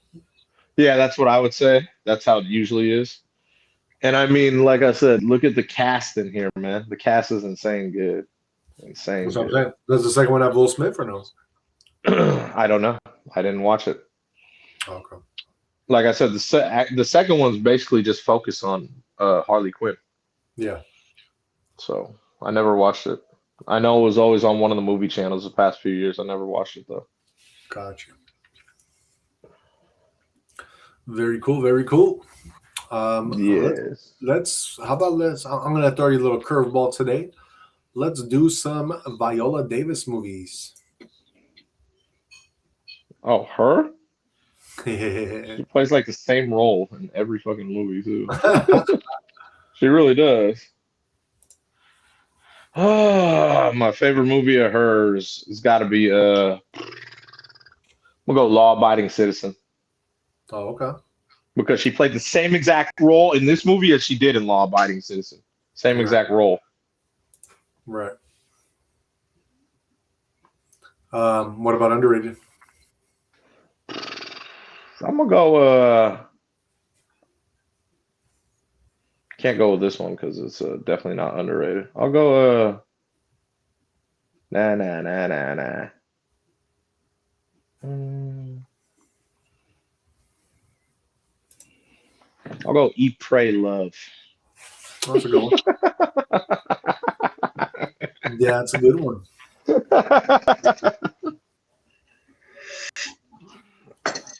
Yeah, that's what I would say. That's how it usually is. And I mean, like I said, look at the cast in here, man. The cast is insane good. Insane. That's what I'm saying. Does the second one have Will Smith or no? I don't know. I didn't watch it. Okay. Like I said, the second one's basically just focused on Harley Quinn. Yeah. So I never watched it. I know it was always on one of the movie channels the past few years. I never watched it though. Gotcha. Very cool. Very cool. Yes. I'm going to throw you a little curveball today. Let's do some Viola Davis movies. Oh, her? Yeah. She plays like the same role in every fucking movie too. She really does. My favorite movie of hers has got to be we'll go Law Abiding Citizen. Oh, okay. Because she played the same exact role in this movie as she did in Law Abiding Citizen. Same exact role. Right. What about underrated? I'm gonna go. Can't go with this one because it's definitely not underrated. I'll go. Nah. I'll go Eat, Pray, Love. That's a good one. Yeah, it's a good one.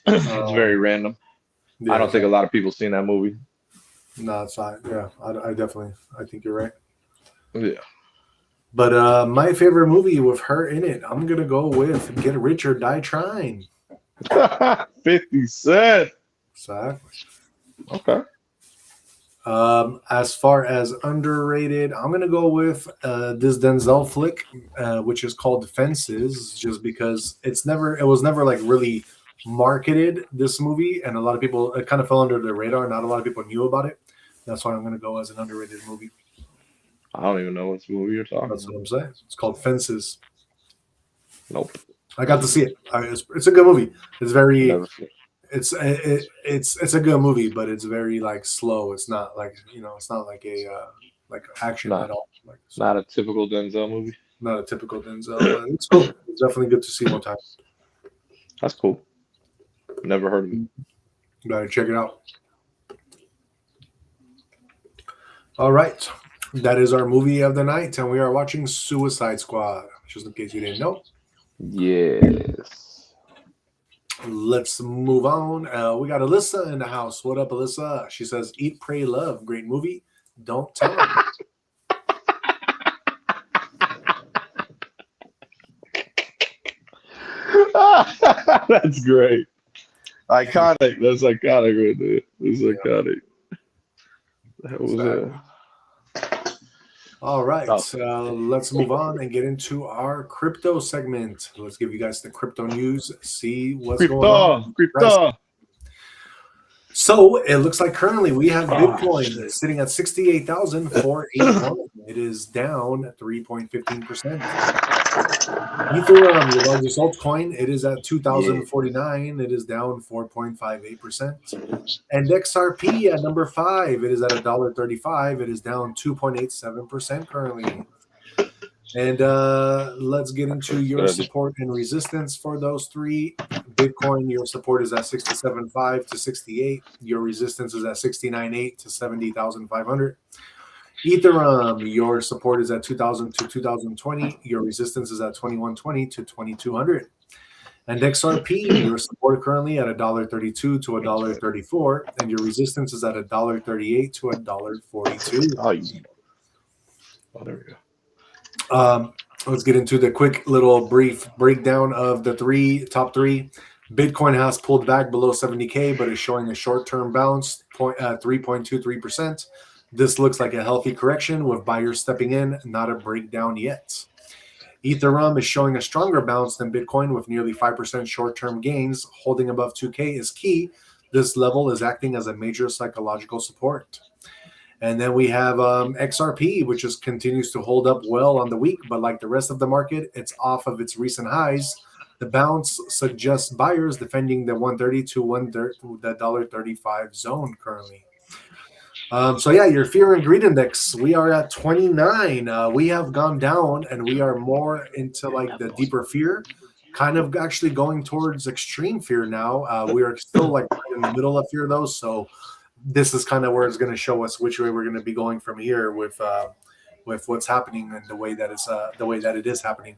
It's very random. Yeah, I don't think a lot of people seen that movie. No, it's not. Yeah, I think you're right. Yeah. But my favorite movie with her in it, I'm gonna go with Get Rich or Die Trying. 50 Cent. Exactly. Okay. As far as underrated, I'm gonna go with this Denzel flick, which is called Fences, just because it was never like really marketed, this movie, and a lot of people, it kind of fell under the radar. Not a lot of people knew about it. That's why I'm gonna go as an underrated movie. I don't even know what movie you're talking That's what about. I'm saying. It's called Fences. Nope. I got to see it. It's a good movie. It's very. Never seen it. It's a good movie, but it's very like slow. It's not like it's not like a like action Not, at all. Like not a typical Denzel movie. not a typical Denzel, but it's cool. It's definitely good to see one time. That's cool. Never heard of it. You gotta check it out. All right, that is our movie of the night, and we are watching Suicide Squad. Just in case you didn't know. Yes. Let's move on. We got Alyssa in the house. What up, Alyssa? She says, "Eat, Pray, Love. Great movie. Don't tell them." That's great. Iconic. That's iconic right there. That's iconic. That was All right. Let's move on and get into our crypto segment. Let's give you guys the crypto news. See what's going on. Crypto. So it looks like currently we have Bitcoin sitting at 68,481. It is down 3.15%. Ethereum, your largest altcoin, it is at 2,049. It is down 4.58%. And XRP at number 5, it is at $1.35. It is down 2.87% currently. And let's get into your support and resistance for those three. Bitcoin, your support is at 67.5 to 68. Your resistance is at 69.8 to 70,500. Ethereum, your support is at 2,000 to 2,020. Your resistance is at 2120 to 2,200. And XRP, your support currently at $1.32 to $1.34, and your resistance is at $1.38 to $1.42. Oh, there we go. Let's get into the quick little brief breakdown of the top three. Bitcoin has pulled back below 70K, but is showing a short-term bounce, 3.23%. This looks like a healthy correction with buyers stepping in, not a breakdown yet. Ethereum is showing a stronger bounce than Bitcoin with nearly 5% short-term gains. Holding above 2K is key. This level is acting as a major psychological support. And then we have XRP, which continues to hold up well on the week, but like the rest of the market, it's off of its recent highs. The bounce suggests buyers defending the 130 to $1.35 zone currently. So yeah, your fear and greed index, we are at 29. We have gone down and we are more into like the deeper fear, kind of actually going towards extreme fear now. We are still like right in the middle of fear though. So this is kind of where it's going to show us which way we're going to be going from here with what's happening and the way that it is happening.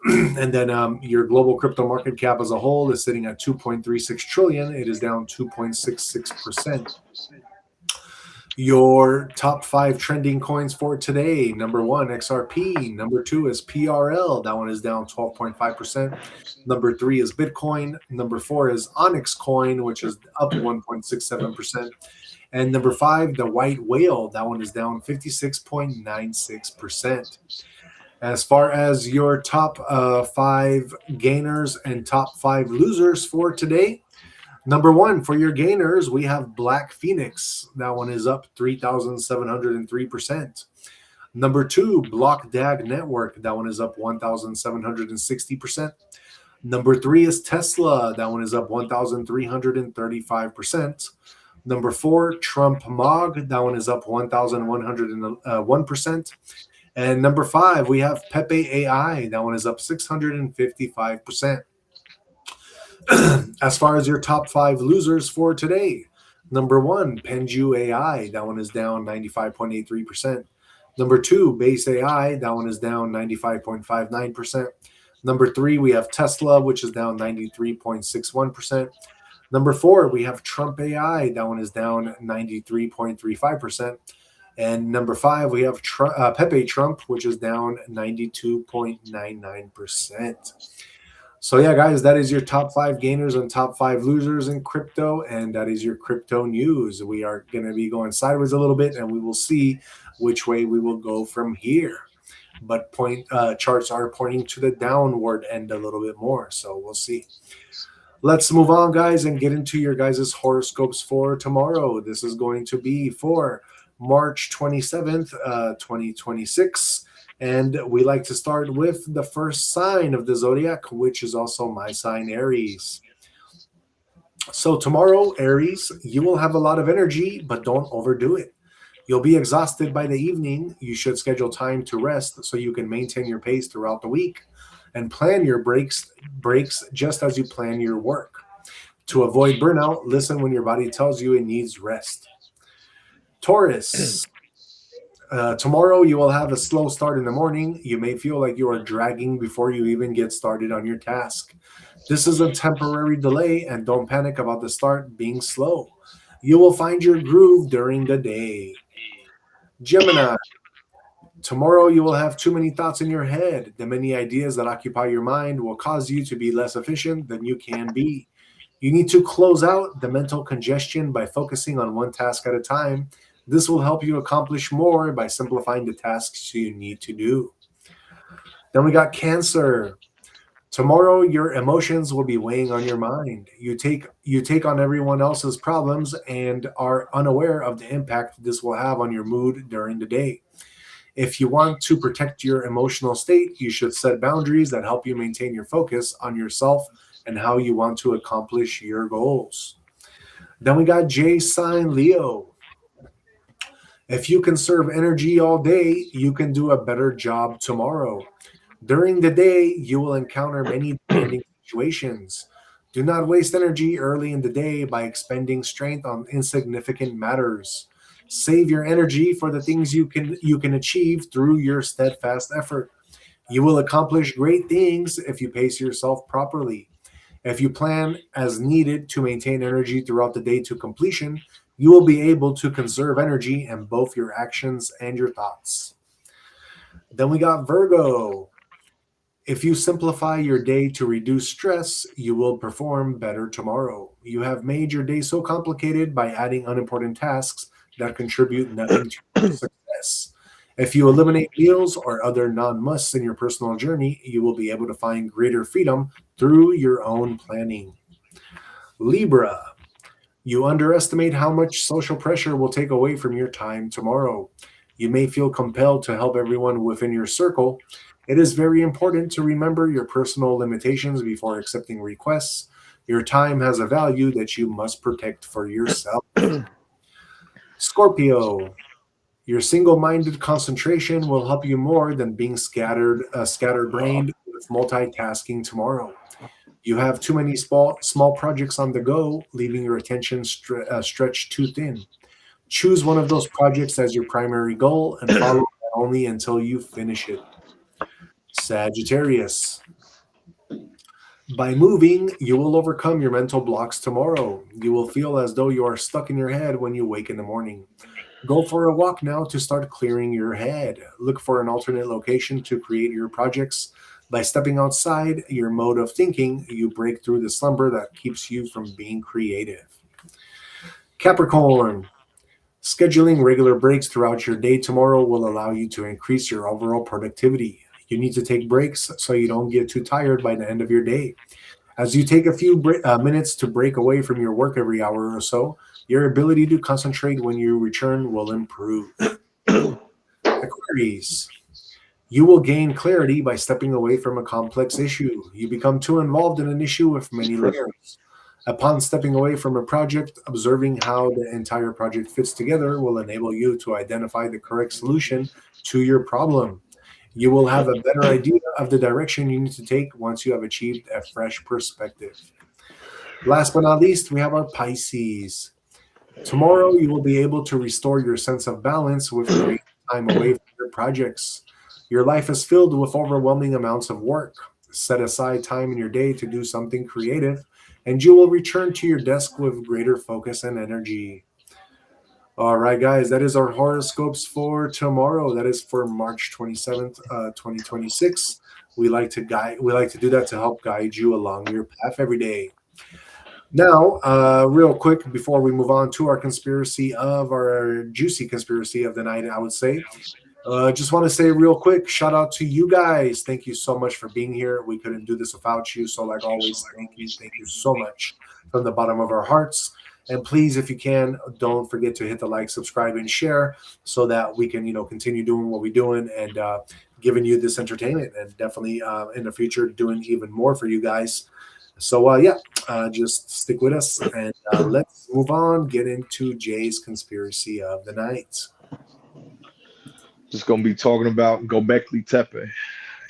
And then your global crypto market cap as a whole is sitting at 2.36 trillion. It is down 2.66%. Your top 5 trending coins for today. Number 1, XRP. Number 2 is PRL. That one is down 12.5%. Number 3 is Bitcoin. Number 4 is Onyx Coin, which is up 1.67%. And number 5, the White Whale. That one is down 56.96%. As far as your top 5 gainers and top 5 losers for today, number 1 for your gainers, we have Black Phoenix. That one is up 3,703%. Number 2, Block DAG Network. That one is up 1,760%. Number 3 is Tesla. That one is up 1,335%. Number 4, Trump Mog. That one is up 1,101%. And number 5, we have Pepe AI. That one is up 655%. As far as your top 5 losers for today, number 1, Penju AI. That one is down 95.83%. Number 2, Base AI. That one is down 95.59%. Number 3, we have Tesla, which is down 93.61%. Number 4, we have Trump AI. That one is down 93.35%. And number 5, we have Pepe Trump, which is down 92.99%. So yeah, guys, that is your top 5 gainers and top 5 losers in crypto, and that is your crypto news. We are going to be going sideways a little bit, and we will see which way we will go from here. But charts are pointing to the downward end a little bit more, so we'll see. Let's move on, guys, and get into your guys' horoscopes for tomorrow. This is going to be for March 27th, 2026. And we like to start with the first sign of the zodiac, which is also my sign, Aries. So tomorrow, Aries, you will have a lot of energy, but don't overdo it. You'll be exhausted by the evening. You should schedule time to rest so you can maintain your pace throughout the week and plan your breaks just as you plan your work. To avoid burnout, listen when your body tells you it needs rest. Taurus, tomorrow you will have a slow start in the morning. You may feel like you are dragging before you even get started on your task. This is a temporary delay, and don't panic about the start being slow. You will find your groove during the day. Gemini, tomorrow you will have too many thoughts in your head. The many ideas that occupy your mind will cause you to be less efficient than you can be. You need to close out the mental congestion by focusing on one task at a time. This will help you accomplish more by simplifying the tasks you need to do. Then we got Cancer. Tomorrow your emotions will be weighing on your mind. You take on everyone else's problems and are unaware of the impact this will have on your mood during the day. If you want to protect your emotional state, you should set boundaries that help you maintain your focus on yourself and how you want to accomplish your goals. Then we got J sign Leo. If you conserve energy all day, you can do a better job tomorrow. During the day, you will encounter many demanding situations. Do not waste energy early in the day by expending strength on insignificant matters. Save your energy for the things you can achieve through your steadfast effort. You will accomplish great things if you pace yourself properly. If you plan as needed to maintain energy throughout the day to completion, you will be able to conserve energy in both your actions and your thoughts. Then we got Virgo. If you simplify your day to reduce stress, you will perform better tomorrow. You have made your day so complicated by adding unimportant tasks that contribute nothing to your success. If you eliminate meals or other non musts in your personal journey, you will be able to find greater freedom through your own planning. Libra, you underestimate how much social pressure will take away from your time tomorrow. You may feel compelled to help everyone within your circle. It is very important to remember your personal limitations before accepting requests. Your time has a value that you must protect for yourself. Scorpio, your single-minded concentration will help you more than being scattered-brained with multitasking tomorrow. You have too many small projects on the go, leaving your attention stretched too thin. Choose one of those projects as your primary goal and follow it only until you finish it. Sagittarius, by moving, you will overcome your mental blocks tomorrow. You will feel as though you are stuck in your head when you wake in the morning. Go for a walk now to start clearing your head. Look for an alternate location to create your projects. By stepping outside your mode of thinking, you break through the slumber that keeps you from being creative. Capricorn, scheduling regular breaks throughout your day tomorrow will allow you to increase your overall productivity. You need to take breaks so you don't get too tired by the end of your day. As you take a few minutes to break away from your work every hour or so, your ability to concentrate when you return will improve. Aquarius, you will gain clarity by stepping away from a complex issue. You become too involved in an issue with many layers. Upon stepping away from a project, observing how the entire project fits together will enable you to identify the correct solution to your problem. You will have a better idea of the direction you need to take once you have achieved a fresh perspective. Last but not least, we have our Pisces. Tomorrow, you will be able to restore your sense of balance with great time away from your projects. Your life is filled with overwhelming amounts of work. Set aside time in your day to do something creative, and you will return to your desk with greater focus and energy. All right, guys, that is our horoscopes for tomorrow. That is for March 27th, 2026. We like to do that to help guide you along your path every day. Now, real quick, before we move on to our juicy conspiracy of the night, I would say, just want to say real quick, shout out to you guys. Thank you so much for being here. We couldn't do this without you. So like always, thank you so much from the bottom of our hearts. And please, if you can, don't forget to hit the like, subscribe, and share so that we can, continue doing what we're doing and giving you this entertainment, and definitely in the future doing even more for you guys. So just stick with us, and let's move on, get into Jay's conspiracy of the night. Just gonna be talking about Göbekli Tepe.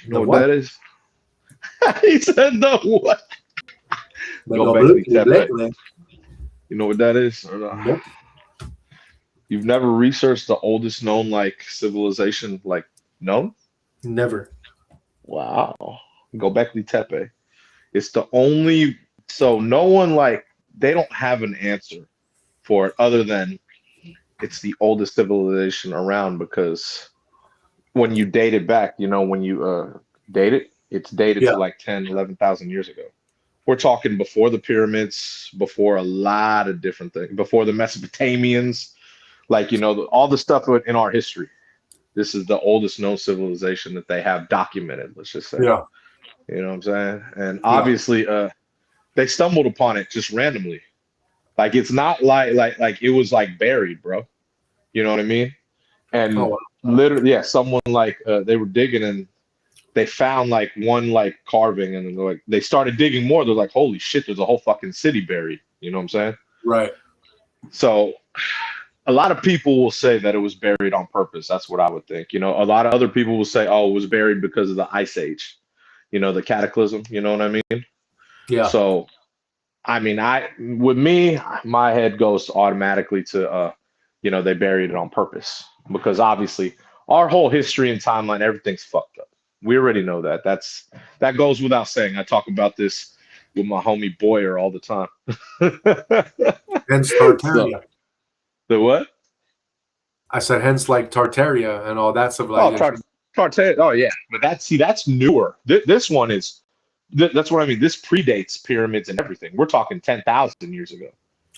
You know The what what? that is? He said the what? The Göbekli Tepe. Göbekli. You know what that is? Or not? Nope. You've never researched the oldest known civilization known? Never. Wow. Göbekli Tepe. It's the only, so no one they don't have an answer for it other than it's the oldest civilization around, because when you date it back, when you date it, it's dated to 10, 11,000 years ago. We're talking before the pyramids, before a lot of different things, before the Mesopotamians, all the stuff in our history. This is the oldest known civilization that they have documented, let's just say. Yeah. You know what I'm saying? And obviously, they stumbled upon it just randomly. It's not like it was buried, bro. You know what I mean? And literally, someone they were digging and they found one carving, and then they started digging more. They're like, holy shit, there's a whole fucking city buried. You know what I'm saying? Right. So a lot of people will say that it was buried on purpose. That's what I would think. A lot of other people will say, oh, it was buried because of the ice age, the cataclysm. You know what I mean? Yeah. So, I mean, with me, my head goes automatically to, they buried it on purpose, because obviously our whole history and timeline, everything's fucked up. We already know that. That goes without saying. I talk about this with my homie Boyer all the time. Hence Tartaria. The what? I said hence Tartaria and all that civilization. Tartaria. Oh yeah, but that's newer. This one is. That's what I mean. This predates pyramids and everything. We're talking 10,000 years ago.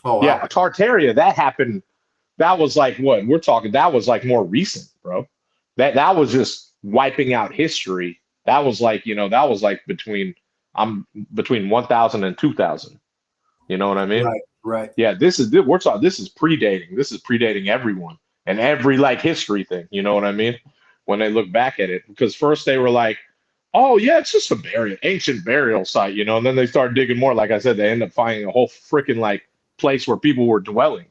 Oh wow. Yeah, Tartaria, that happened. That was what we're talking. That was more recent, bro. That was just wiping out history. That was that was between 1,000 and 2,000. You know what I mean? Right. Yeah, this is predating. This is predating everyone and every history thing. You know what I mean? When they look back at it, because first they were like, oh yeah, it's just a ancient burial site, and then they started digging more. Like I said, they end up finding a whole freaking place where people were dwelling,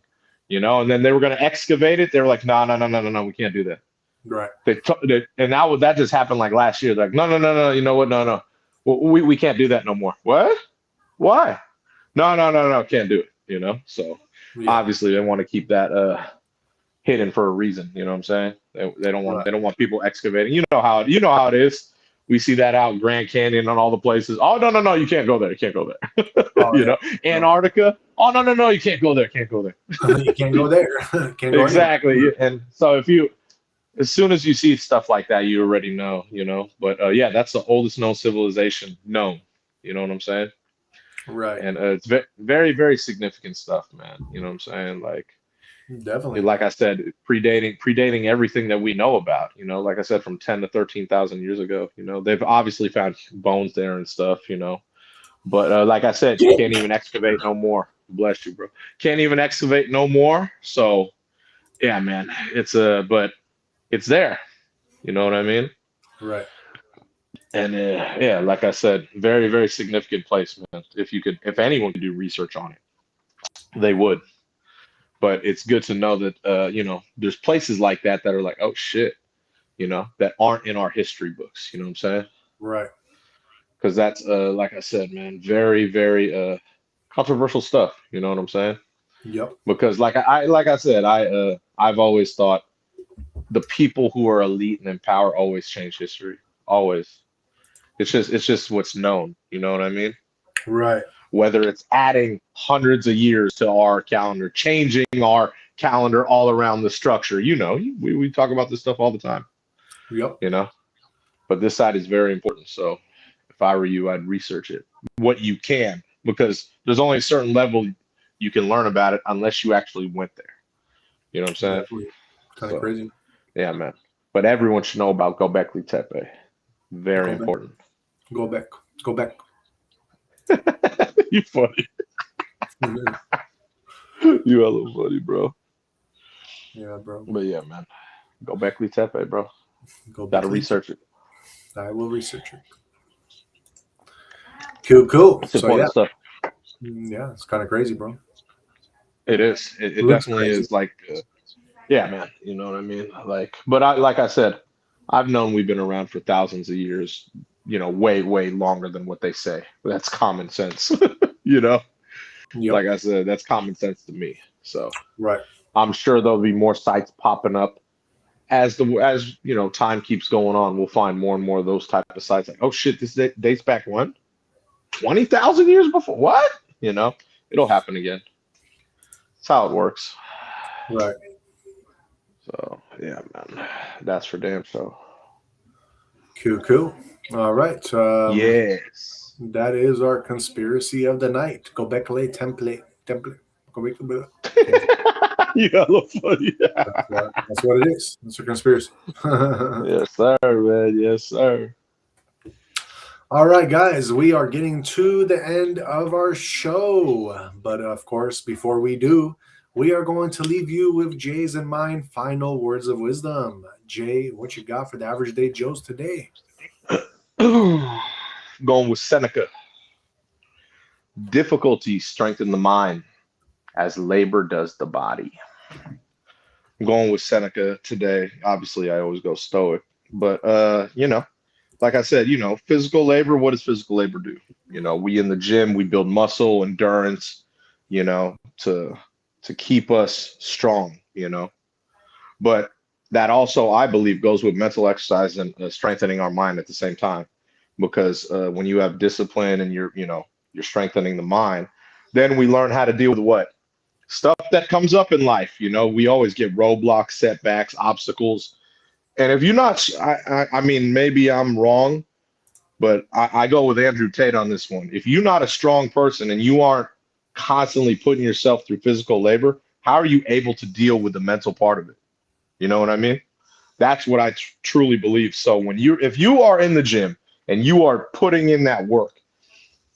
and then they were going to excavate it. They were like, no, we can't do that. Right. And that just happened last year. They're like, no, you know what? No. Well, we can't do that no more. What? Why? No, can't do it, So obviously they want to keep that hidden for a reason, you know what I'm saying? They don't want people excavating. You know how it is. We see that out in Grand Canyon and all the places. Oh no, you can't go there. You can't go there. Oh, Antarctica. Oh no, you can't go there. Can't go there. You can't go there. Can't go exactly. Anywhere. And so as soon as you see stuff like that, you already know, But that's the oldest known civilization known. You know what I'm saying? Right. And it's very, very significant stuff, man. You know what I'm saying? Definitely. Like I said, predating everything that we know about, like I said, from 10 to 13,000 years ago, they've obviously found bones there and stuff, but like I said, you can't even excavate no more. Bless you, bro. Can't even excavate no more. So yeah, man, but it's there. You know what I mean? Right. And like I said, very, very significant place, man. If anyone could do research on it, they would. But it's good to know that, there's places like that are like, oh shit, that aren't in our history books. You know what I'm saying? Right. Because that's, like I said, man, very, very controversial stuff. You know what I'm saying? Yep. Because like I said, I've always thought the people who are elite and in power always change history. Always. It's just what's known. You know what I mean? Right. Whether it's adding hundreds of years to our calendar, changing our calendar all around the structure, we talk about this stuff all the time. Yep. But this side is very important. So if I were you, I'd research it, what you can, because there's only a certain level you can learn about it unless you actually went there. You know what I'm saying? Definitely. Kind of crazy. Yeah, man. But everyone should know about Göbekli Tepe. Very important. Go back. You funny. You hella funny, bro. Yeah, bro. But yeah, man. Göbekli Tepe, bro. Go Gotta Göbekli. research it. I will research it. Cool. It's So yeah, important stuff. yeah, it's kind of crazy, bro. It is. It Looks definitely crazy. is. Like, yeah, man. You know what I mean? But like I said, I've known we've been around for thousands of years. You know, way, way longer than what they say. That's common sense. You know, Yep. like I said, that's common sense to me. So Right. I'm sure there'll be more sites popping up as time keeps going on. We'll find more and more of those type of sites. Like, oh shit, this dates back when 20,000 years before. What? You know, it'll happen again. That's how it works. Right. So yeah, man, that's for damn sure. Cool. All right. Yes. That is our conspiracy of the night. Göbekli Temple. Göbekli. You hella funny. That's what it is. That's a conspiracy. Yes, sir, man. Yes, sir. All right, guys, we are getting to the end of our show. But of course, before we do, we are going to leave you with Jay's and mine final words of wisdom. Jay, what you got for the average day Joes today? Going with Seneca. Difficulties strengthen the mind as labor does the body. I'm going with Seneca today. Obviously, I always go Stoic, but like I said, physical labor. What does physical labor do? We in the gym, we build muscle, endurance, to keep us strong. But that also, I believe, goes with mental exercise and strengthening our mind at the same time, because when you have discipline and you're strengthening the mind, then we learn how to deal with what stuff that comes up in life. We always get roadblocks, setbacks, obstacles. And if you're not, I mean, maybe I'm wrong, but I go with Andrew Tate on this one. If you're not a strong person and you aren't constantly putting yourself through physical labor, how are you able to deal with the mental part of it? You know what I mean? That's what I truly believe. So if you are in the gym and you are putting in that work,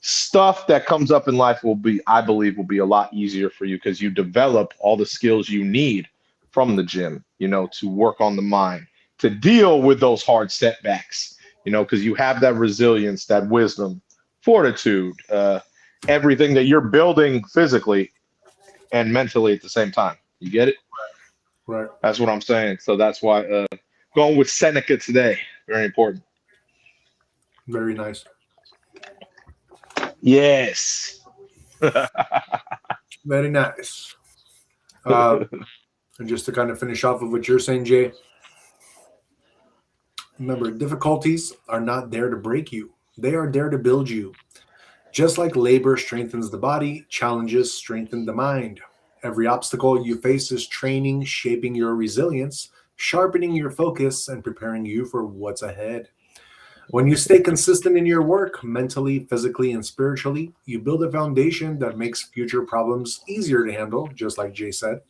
stuff that comes up in life I believe will be a lot easier for you, because you develop all the skills you need from the gym, to work on the mind, to deal with those hard setbacks, because you have that resilience, that wisdom, fortitude, everything that you're building physically and mentally at the same time. You get it? Right. That's what I'm saying. So that's why going with Seneca today, very important. Very nice. Yes. Very nice. And just to kind of finish off of what you're saying, Jay, remember, difficulties are not there to break you. They are there to build you. Just like labor strengthens the body, challenges strengthen the mind. Every obstacle you face is training, shaping your resilience, sharpening your focus, and preparing you for what's ahead. When you stay consistent in your work, mentally, physically, and spiritually, you build a foundation that makes future problems easier to handle, just like Jay said.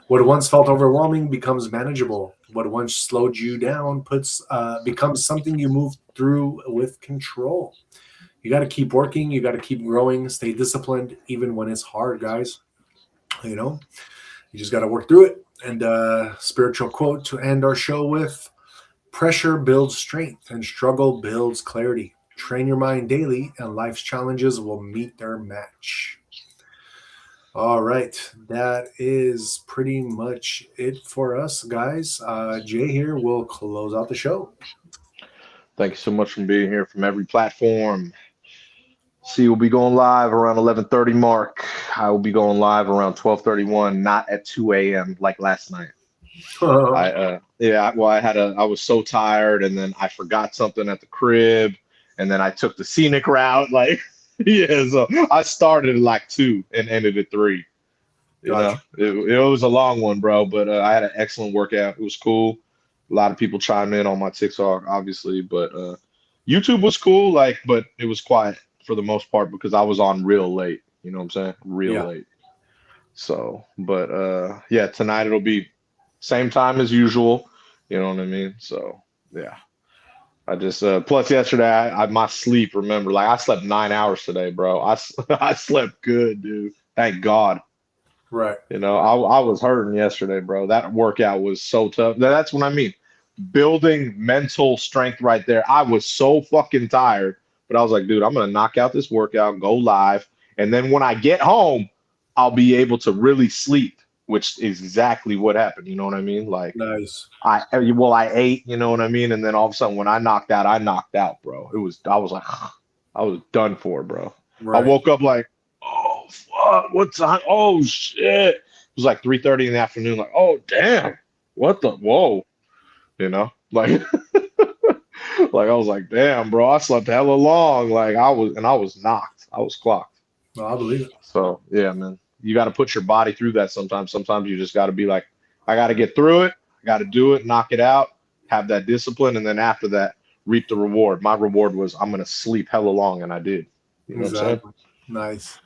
What once felt overwhelming becomes manageable. What once slowed you down becomes something you move through with control. You got to keep working. You got to keep growing. Stay disciplined, even when it's hard, guys. You just got to work through it. And spiritual quote to end our show with: pressure builds strength and struggle builds clarity. Train your mind daily and life's challenges will meet their match. All right. That is pretty much it for us, guys. Jay here will close out the show. Thank you so much for being here from every platform. See, we'll be going live around 11:30 mark. I will be going live around 12:31, not at 2 a.m. like last night. I was so tired, and then I forgot something at the crib, and then I took the scenic route. Like, yeah, so I started at like 2 and ended at 3. Gotcha. It was a long one, bro, but I had an excellent workout. It was cool. A lot of people chimed in on my TikTok, obviously, but YouTube was cool, but it was quiet for the most part because I was on real late. You know what I'm saying? Real late. So, but yeah, tonight it'll be same time as usual. You know what I mean? So, yeah. I just plus yesterday my sleep. Remember, I slept 9 hours today, bro. I slept good, dude. Thank God. Right. You know, I was hurting yesterday, bro. That workout was so tough. That's what I mean. Building mental strength right there. I was so fucking tired, but I was like, dude, I'm gonna knock out this workout, go live, and then when I get home, I'll be able to really sleep, which is exactly what happened. You know what I mean? Like Nice. I ate, you know what I mean, and then all of a sudden when I knocked out, bro. I was like, I was done for, bro. I Right. woke up like, oh fuck, what time? Oh shit. It was like 3:30 in the afternoon. Like, oh damn, what the whoa, you know, like, like I was like, damn, bro, I slept hella long. Like I was knocked. I was clocked. No, I believe it. So yeah, man, you got to put your body through that sometimes. Sometimes you just got to be like, I got to get through it. I got to do it, knock it out, have that discipline, and then after that, reap the reward. My reward was I'm gonna sleep hella long, and I did. You know what I'm saying? Exactly. Nice.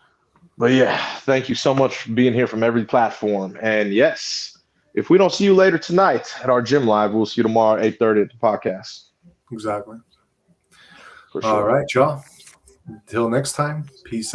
But yeah, thank you so much for being here from every platform. And yes, if we don't see you later tonight at our gym live, we'll see you tomorrow at 8:30 at the podcast. Exactly. For All sure. right, y'all. Until next time, peace out.